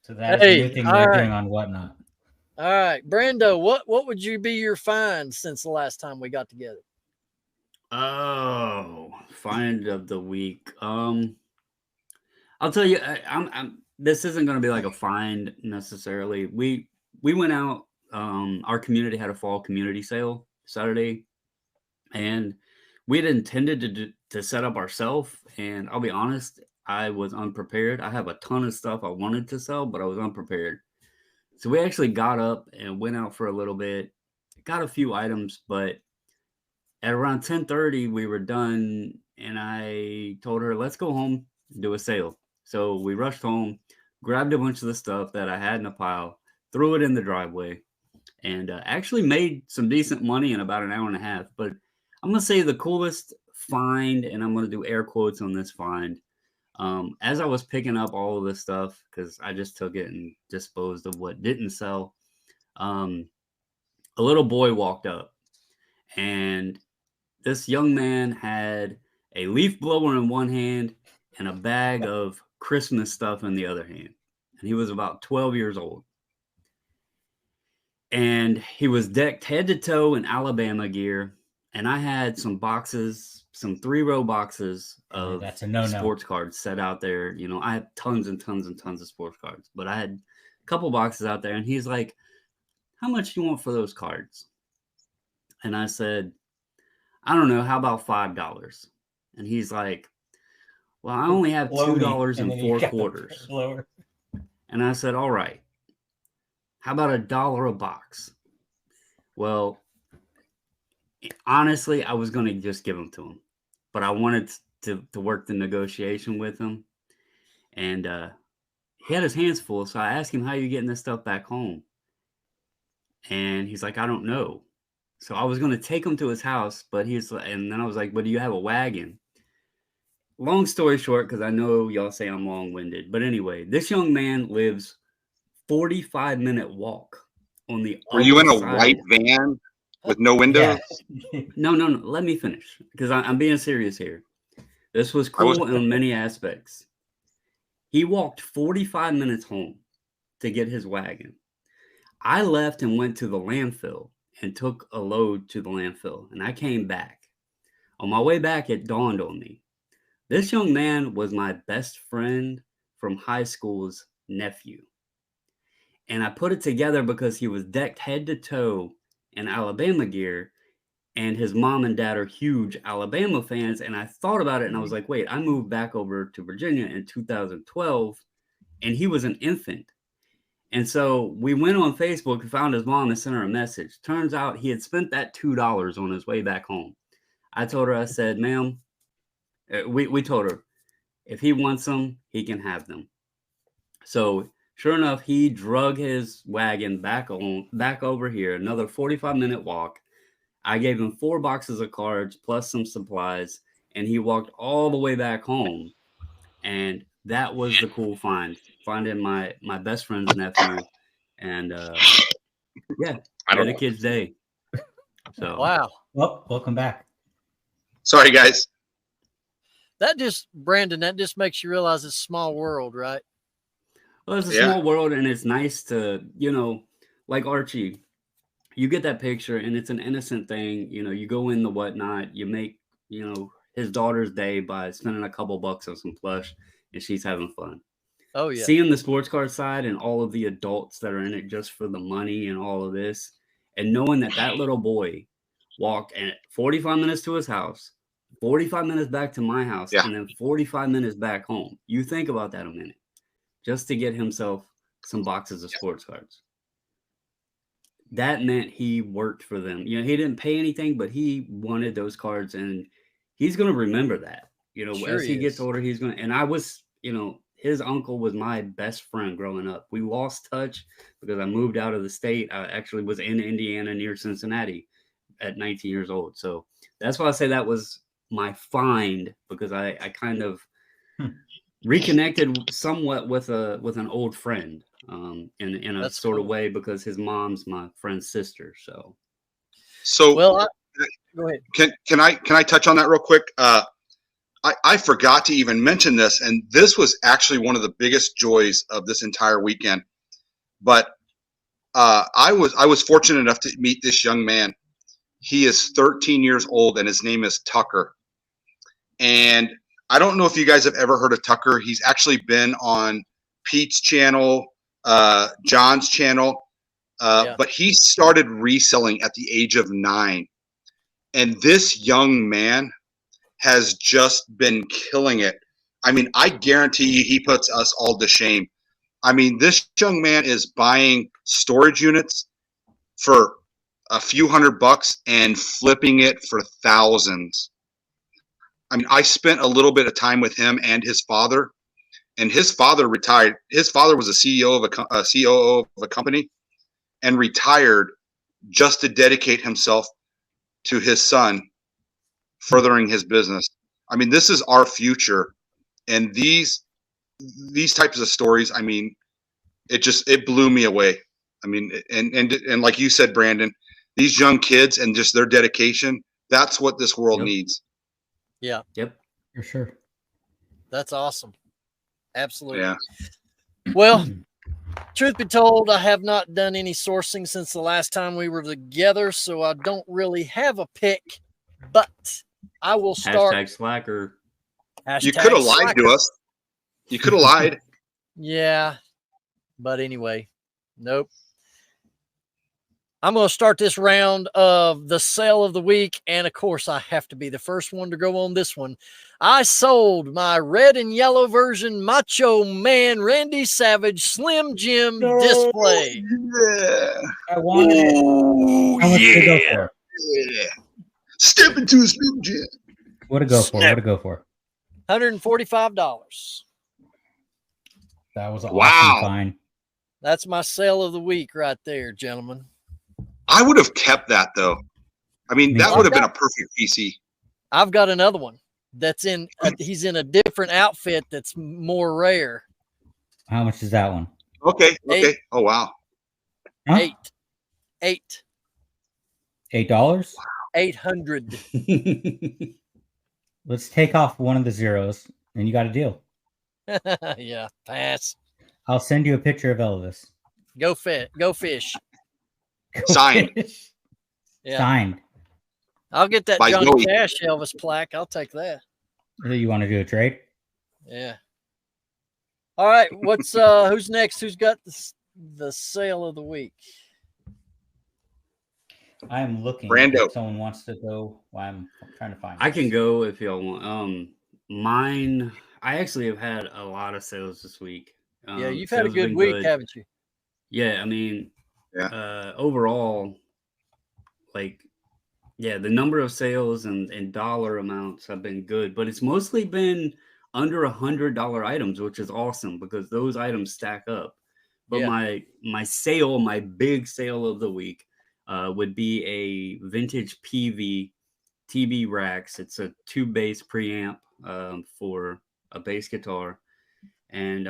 So that is a new thing we're doing on Whatnot. All right, Brando, what would you be your find since the last time we got together? Oh, find of the week. I'll tell you, this isn't going to be like a find necessarily. We went out. Our community had a fall community sale Saturday, and we had intended to set up ourselves. And I'll be honest, I was unprepared. I have a ton of stuff I wanted to sell, but I was unprepared. So we actually got up and went out for a little bit, got a few items, but at around 10:30 we were done, and I told her, let's go home. do a sale. So we rushed home, grabbed a bunch of the stuff that I had in a pile, threw it in the driveway, and actually made some decent money in about an hour and a half. But I'm going to say the coolest find, and I'm going to do air quotes on this find, as I was picking up all of this stuff, because I just took it and disposed of what didn't sell, a little boy walked up, and this young man had a leaf blower in one hand and a bag of Christmas stuff in the other hand. And he was about 12 years old. And he was decked head to toe in Alabama gear. And I had some boxes, some 3-row boxes of That's a no-no. sports cards set out there. You know, I have tons and tons and tons of sports cards, but I had a couple boxes out there. And he's like, how much do you want for those cards? And I said, I don't know, how about $5? And he's like, well, I only have $2.04. And I said, all right, how about $1 a box? Well, honestly, I was going to just give them to him, but I wanted to work the negotiation with him. And he had his hands full. So I asked him, how are you getting this stuff back home? And he's like, I don't know. So I was going to take him to his house, and then I was like, but do you have a wagon? Long story short, because I know y'all say I'm long-winded, but anyway, this young man lives 45-minute walk on the Were you in a side. white van with no windows? Yeah. No. Let me finish, because I'm being serious here. This was cool in many aspects. He walked 45 minutes home to get his wagon. I left and went to the landfill and took a load to the landfill, and I came back. On my way back, it dawned on me. This young man was my best friend from high school's nephew. And I put it together because he was decked head to toe in Alabama gear, and his mom and dad are huge Alabama fans. And I thought about it, and I was like, wait, I moved back over to Virginia in 2012, and he was an infant. And so we went on Facebook and found his mom and sent her a message. Turns out he had spent that $2 on his way back home. I told her, I said, ma'am, we told her, if he wants them, he can have them. So sure enough, he drug his wagon back over here, another 45-minute walk. I gave him 4 boxes of cards plus some supplies, and he walked all the way back home. And that was the cool find, finding my best friend's nephew. And yeah, I had a kid's day. So Wow. Well, welcome back. Sorry, guys. Brandon, that just makes you realize it's a small world, right? Well, it's a small world, and it's nice to, like Archie, you get that picture, and it's an innocent thing. You go in the whatnot, you make, his daughter's day by spending a couple bucks on some plush, and she's having fun. Oh, yeah. Seeing the sports card side and all of the adults that are in it just for the money and all of this, and knowing that little boy walked 45 minutes to his house, 45 minutes back to my house, and then 45 minutes back home. You think about that a minute, just to get himself some boxes of sports cards. That meant he worked for them. He didn't pay anything, but he wanted those cards, and he's going to remember that. Sure as he gets older, he's going to. And I was, his uncle was my best friend growing up. We lost touch because I moved out of the state. I actually was in Indiana near Cincinnati at 19 years old. So that's why I say that was my find, because I kind of reconnected somewhat with an old friend in a sort of way, because his mom's my friend's sister. So well, go ahead. Can I touch on that real quick? I forgot to even mention this, and this was actually one of the biggest joys of this entire weekend. But I was fortunate enough to meet this young man. He is 13 years old, and his name is Tucker. And I don't know if you guys have ever heard of Tucker. He's actually been on Pete's channel, John's channel, but he started reselling at the age of 9. And this young man has just been killing it. I mean, I guarantee you he puts us all to shame. I mean, this young man is buying storage units for a few $100 and flipping it for thousands. I mean, I spent a little bit of time with him and his father, and his father retired. His father was a CEO of a COO of a company, and retired just to dedicate himself to his son, furthering his business. I mean, this is our future, and these types of stories. I mean, it blew me away. I mean, and like you said, Brandon, these young kids and just their dedication. That's what this world needs. Yeah. Yep. For sure. That's awesome. Absolutely. Yeah. Well, truth be told, I have not done any sourcing since the last time we were together, so I don't really have a pick, but I will start. Hashtag slacker. You could have lied to us. You could have lied. Yeah. But anyway, nope. I'm going to start this round of the sale of the week. And of course, I have to be the first one to go on this one. I sold my red and yellow version Macho Man Randy Savage Slim Jim display. Yeah. I wanted it. How much did it go for? Yeah. Step into a Slim Jim. What'd it go for? What'd it go for? $145. That was an Wow. awesome find. That's my sale of the week right there, gentlemen. I would have kept that though. I mean, that would have been a perfect PC. I've got another one that's he's in a different outfit that's more rare. How much is that one? Okay. Eight. Oh wow. Huh? $8. $8? 800. Let's take off one of the zeros, and you got a deal. Yeah, pass. I'll send you a picture of Elvis. Go fish. Signed. Yeah. Signed. I'll get that By Johnny Zoe. Cash Elvis plaque. I'll take that. You want to do a trade? Yeah. All right. What's who's next? Who's got the sale of the week? I'm looking. Brando. If someone wants to go, I'm trying to find. I can go if y'all want. Mine. I actually have had a lot of sales this week. Yeah, you've had a sales have good been week, haven't you? Yeah, I mean, Yeah. Overall, like, yeah, the number of sales and dollar amounts have been good, but it's mostly been under $100 items, which is awesome because those items stack up. But my big sale of the week would be a vintage PV TB racks. It's a 2-bass preamp for a bass guitar, and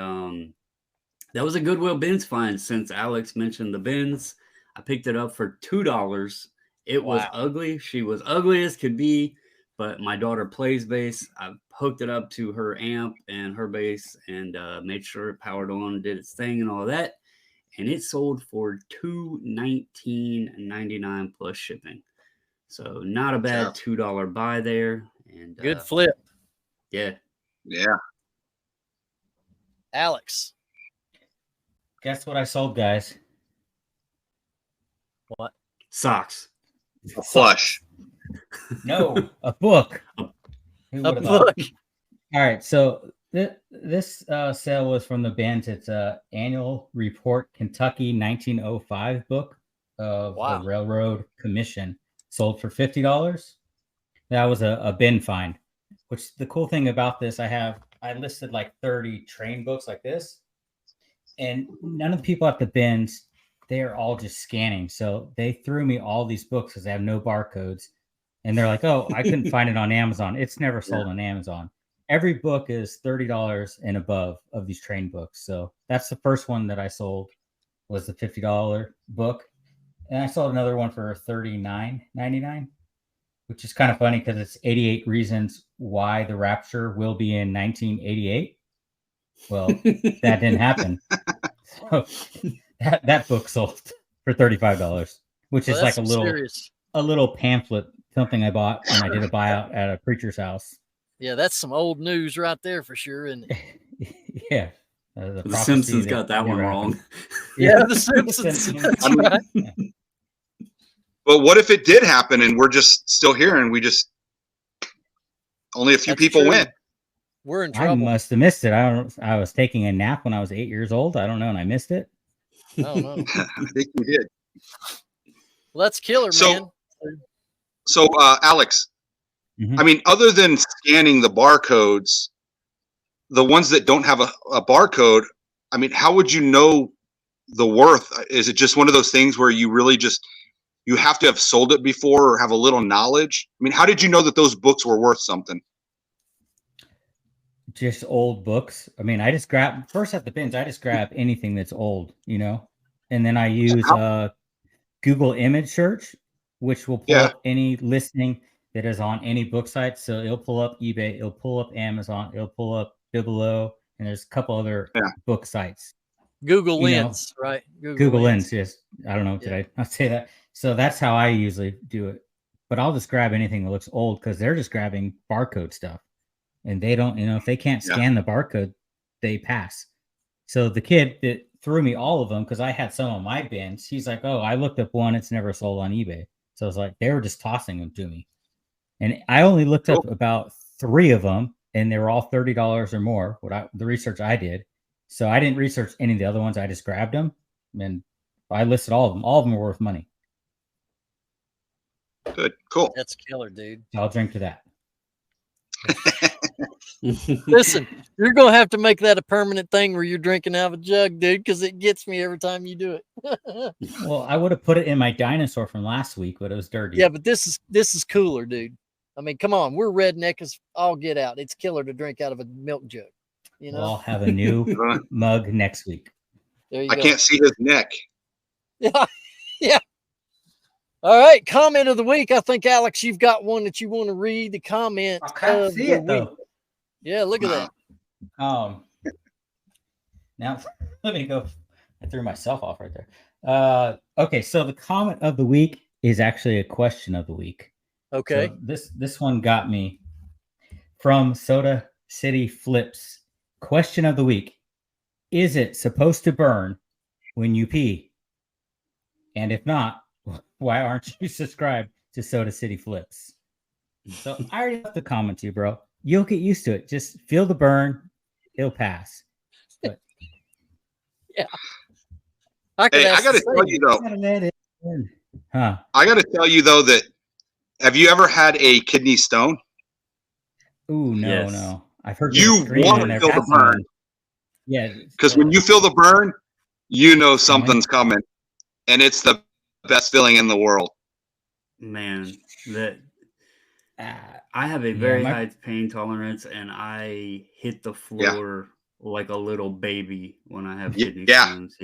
that was a Goodwill bins find. Since Alex mentioned the bins, I picked it up for $2. It was ugly. She was ugly as could be, but my daughter plays bass. I hooked it up to her amp and her bass and made sure it powered on and did its thing and all that. And it sold for $219.99 plus shipping. So not a bad $2 buy there. And Good flip. Yeah. Yeah. Alex. Guess what I sold, guys? What? Socks. A plush. No, a book. Who A would've thought? book. All right, so this sale was from the bins. It's a Annual Report Kentucky 1905 book of the Railroad Commission, sold for $50. That was a bin find. Which the cool thing about this, I listed like 30 train books like this, and none of the people at the bins, they're all just scanning. So they threw me all these books because they have no barcodes, and they're like, "Oh, I couldn't find it on Amazon. It's never sold on Amazon." Every book is $30 and above of these train books. So that's the first one that I sold, was the $50 book, and I sold another one for $39.99. Which is kind of funny because it's 88 reasons why the rapture will be in 1988. Well, that didn't happen. So that book sold for $35, which is like a little pamphlet, something I bought when I did a buyout at a preacher's house. Yeah, that's some old news right there for sure. And yeah, the Simpsons got that one wrong. Yeah, the Simpsons. That's right. Yeah. But what if it did happen and we're just still here and we just only a few people went? We're in trouble. I must have missed it. I was taking a nap when I was 8 years old. I don't know, and I missed it. I don't know. I think we did. Let's kill her, man. So, Alex, I mean, other than scanning the barcodes, the ones that don't have a barcode, I mean, how would you know the worth? Is it just one of those things where you really just, you have to have sold it before or have a little knowledge? I mean, how did you know that those books were worth something? Just old books. I mean, I just grab first at the bins. I just grab anything that's old, you know, and then I use Google image search, which will pull up any listing that is on any book site. So it'll pull up eBay, it'll pull up Amazon, it'll pull up Bibelow, and there's a couple other book sites. Google Lens, right? Google Lens, yes. I don't know. Did I not say that? So that's how I usually do it. But I'll just grab anything that looks old because they're just grabbing barcode stuff. And they don't, you know, if they can't scan the barcode, they pass. So the kid that threw me all of them, because I had some on my bins, he's like, oh, I looked up one, it's never sold on eBay. So it's like they were just tossing them to me. And I only looked up about 3 of them, and they were all $30 or more, the research I did. So I didn't research any of the other ones. I just grabbed them, and I listed all of them. All of them were worth money. Good, cool. That's killer, dude. I'll drink to that. Listen, you're gonna have to make that a permanent thing where you're drinking out of a jug, dude, because it gets me every time you do it. Well, I would have put it in my dinosaur from last week, but it was dirty. Yeah, but this is cooler, dude. I mean, come on, we're redneck as all get out. It's killer to drink out of a milk jug. You know, I'll have a new mug next week. There you I go. can't see his neck. Yeah, yeah. All right, comment of the week. I think Alex, you've got one that you want to read. The comment. I can't see it though. Yeah, look at that. Now let me go. I threw myself off right there. Okay, so the comment of the week is actually a question of the week. Okay. So this one got me from Soda City Flips. Question of the week: is it supposed to burn when you pee? And if not, why aren't you subscribed to Soda City Flips? So I already left the comment to you, bro. You'll get used to it. Just feel the burn. It'll pass. But yeah. I got to tell you though. I got to tell you though that have you ever had a kidney stone? Ooh, no. I've heard you want to feel the burn. Yeah. Because when you feel the burn, you know something's coming, and it's the best feeling in the world. Man, I have a very high pain tolerance, and I hit the floor like a little baby when I have kidney stones.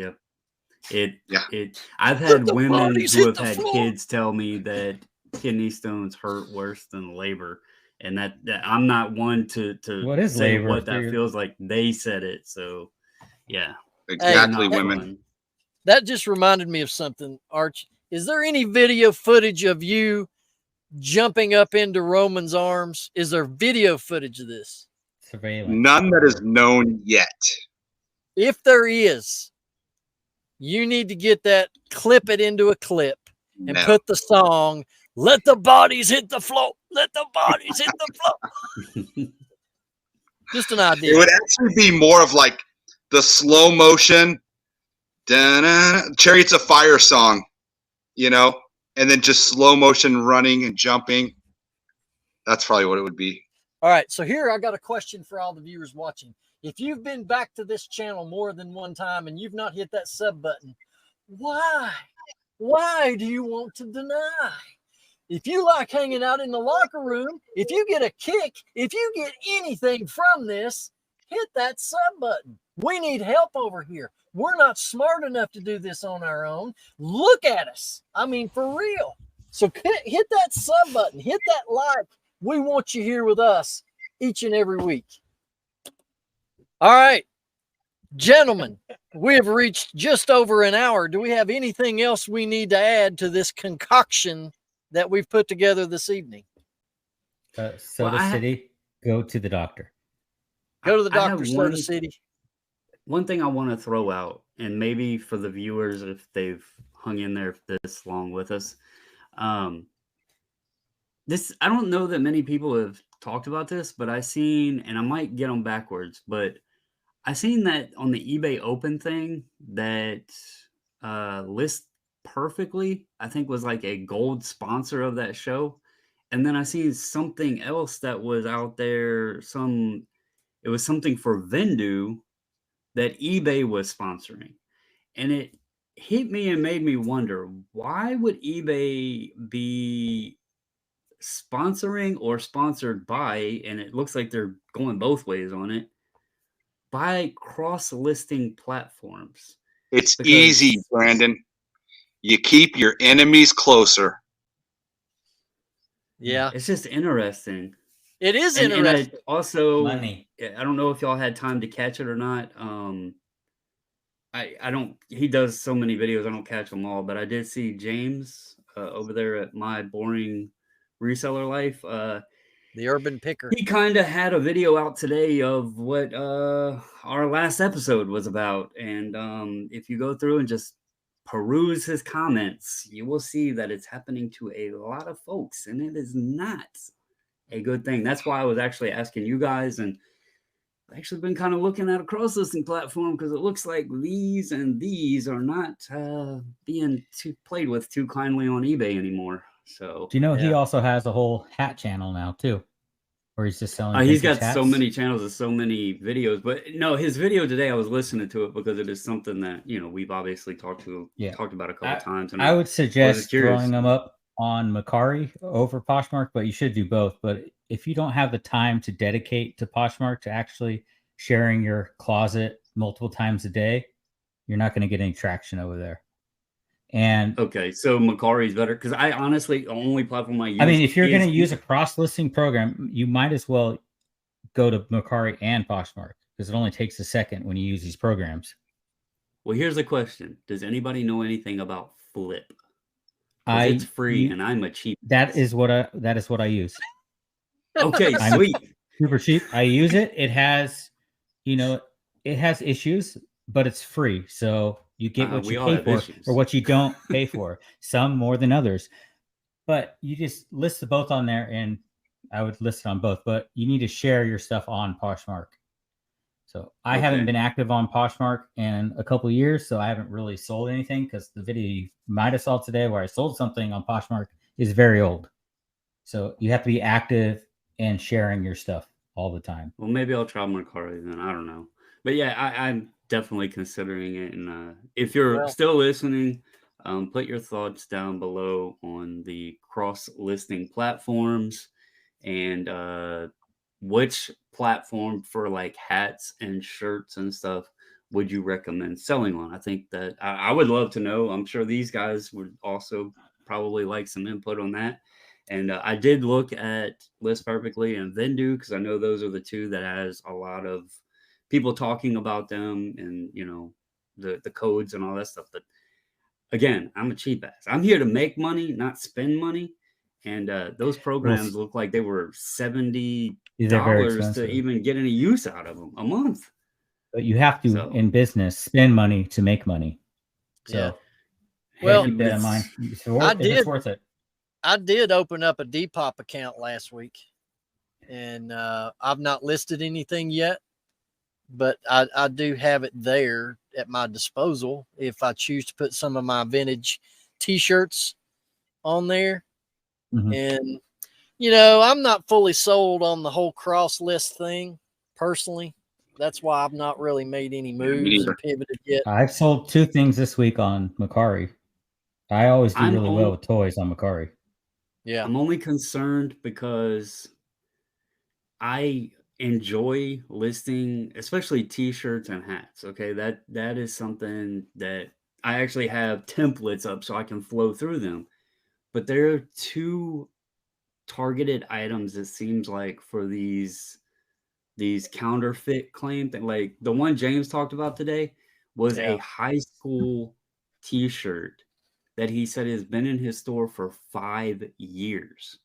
I've had women who have had kids tell me that kidney stones hurt worse than labor, and that I'm not one to what is say labor what that feels like. They said it, so exactly. Hey, women. That just reminded me of something, Arch. Is there any video footage of you jumping up into Roman's arms? Is there video footage of this? Surveillance. None that is known yet. If there is, you need to get that, clip it into a clip, and put the song, "Let the bodies hit the floor. Let the bodies hit the floor." Just an idea. It would actually be more of like the slow motion Chariots of Fire song, you know, and then just slow motion running and jumping. That's probably what it would be. All right. So here I got a question for all the viewers watching. If you've been back to this channel more than one time and you've not hit that sub button, why? Why do you want to deny? If you like hanging out in the locker room, if you get a kick, if you get anything from this, hit that sub button. We need help over here. We're not smart enough to do this on our own. Look at us. I mean, for real. So hit that sub button. Hit that like. We want you here with us each and every week. All right, gentlemen, we have reached just over an hour. Do we have anything else we need to add to this concoction that we've put together this evening? Soda City, go to the doctor. Go to the doctor, Soda City. One thing I want to throw out, and maybe for the viewers, if they've hung in there this long with us, I don't know that many people have talked about this, but I seen, and I might get them backwards, but I seen that on the eBay Open thing that List Perfectly, I think, was like a gold sponsor of that show. And then I seen something else that was out there. It was something for Vendu that eBay was sponsoring. And it hit me and made me wonder, why would eBay be sponsoring or sponsored by, and it looks like they're going both ways on it, by cross-listing platforms? It's Because easy, Brandon. You keep your enemies closer. Yeah, it's just interesting. it is And interesting. I also, Money. I don't know if y'all had time to catch it or not. I don't. He does so many videos, I don't catch them all. But I did see James over there at My Boring Reseller Life. The Urban Picker. He kind of had a video out today of what our last episode was about, and if you go through and just peruse his comments, you will see that it's happening to a lot of folks, and it is not a good thing. That's why I was actually asking you guys, and I've actually been kind of looking at a cross-listing platform because it looks like these and these are not being played with too kindly on eBay anymore. So Do you know he Yeah. also has a whole hat channel now too, where he's just selling. he's vintage got so hats? many channels and so many videos. But no, his video today, I was listening to it because it is something that we've obviously talked about a couple times. And I would just suggest curious. throwing them up on Macari over Poshmark, but you should do both. But if you don't have the time to dedicate to Poshmark to actually sharing your closet multiple times a day, you're not going to get any traction over there. And Okay, so Macari's better because I honestly, the only platform I use. I mean, if you're going to use a cross-listing program, you might as well go to Macari and Poshmark because it only takes a second when you use these programs. Well, here's the question: does anybody know anything about Flip? Because it's free, and I'm a cheap. That is what I use. Okay, sweet. Super cheap. I use it. It has, it has issues, but it's free. So you get what you pay for or what you don't pay for. Some more than others. But you just list the both on there, and I would list it on both. But you need to share your stuff on Poshmark. So I haven't been active on Poshmark in a couple of years, so I haven't really sold anything because the video you might have saw today where I sold something on Poshmark is very old. So you have to be active and sharing your stuff all the time. Well, maybe I'll try Macari then. I don't know. But yeah, I'm definitely considering it. And if you're still listening, put your thoughts down below on the cross-listing platforms and which platform for like hats and shirts and stuff would you recommend selling on? I think that I would love to know. I'm sure these guys would also probably like some input on that. And I did look at List Perfectly and Vendu because I know those are the two that has a lot of people talking about them and the codes and all that stuff. But again, I'm a cheap ass. I'm here to make money, not spend money. And those programs look like they were $70 to even get any use out of them a month. But you have to, in business, spend money to make money. So, keep that in mind. It's worth it. I did open up a Depop account last week, and I've not listed anything yet, but I do have it there at my disposal if I choose to put some of my vintage t-shirts on there. Mm-hmm. And, I'm not fully sold on the whole cross list thing personally. That's why I've not really made any moves or pivoted yet. I've sold 2 things this week on Macari. I always do really well with toys on Macari. Yeah. I'm only concerned because I enjoy listing, especially t-shirts and hats. Okay. That is something that I actually have templates up so I can flow through them. But there are 2 targeted items, it seems like, for these counterfeit claims. Like the one James talked about today was a high school t-shirt that he said has been in his store for 5 years.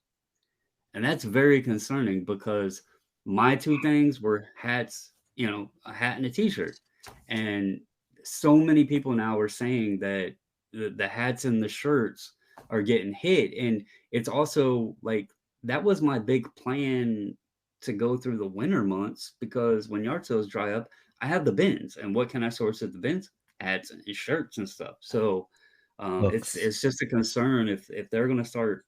And that's very concerning because my 2 things were hats, a hat and a t-shirt. And so many people now are saying that the hats and the shirts are getting hit. And it's also like, that was my big plan to go through the winter months, because when yard sales dry up, I have the bins. And what can I source at the bins? Hats and shirts and stuff. So it's just a concern if they're going to start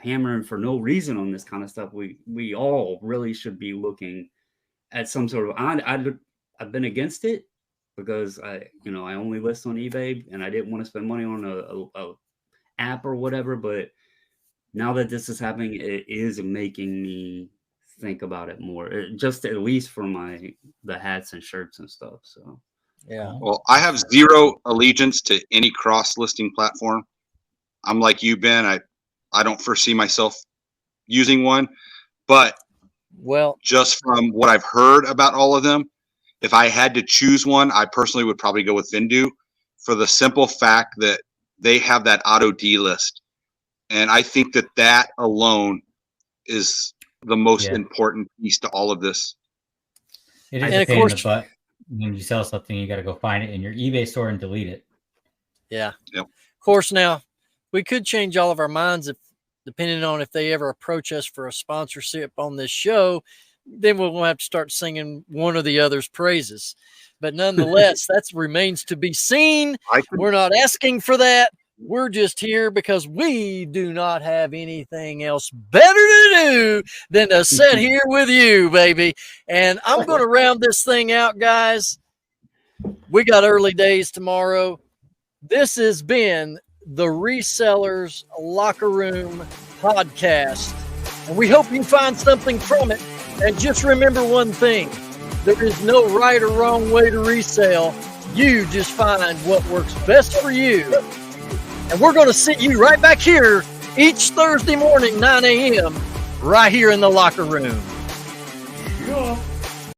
hammering for no reason on this kind of stuff. We all really should be looking at some sort of. I've been against it because I only list on eBay and I didn't want to spend money on a app or whatever. But now that this is happening, it is making me think about it more. Just at least for the hats and shirts and stuff. So yeah. Well, I have zero allegiance to any cross listing platform. I'm like you, Ben. I don't foresee myself using one, but just from what I've heard about all of them, if I had to choose one, I personally would probably go with Vindu for the simple fact that they have that auto delist. And I think that alone is the most important piece to all of this. It is a pain in the butt. When you sell something, you got to go find it in your eBay store and delete it. Yeah. Yep. Of course, now we could change all of our minds depending on if they ever approach us for a sponsorship on this show. Then we'll have to start singing one or the other's praises. But nonetheless, that remains to be seen. We're not asking for that. We're just here because we do not have anything else better to do than to sit here with you, baby. And I'm going to round this thing out, guys. We got early days tomorrow. This has been the Resellers Locker Room Podcast. And we hope you find something from it. And just remember one thing. There is no right or wrong way to resell. You just find what works best for you. And we're going to see you right back here each Thursday morning, 9 a.m., right here in the locker room.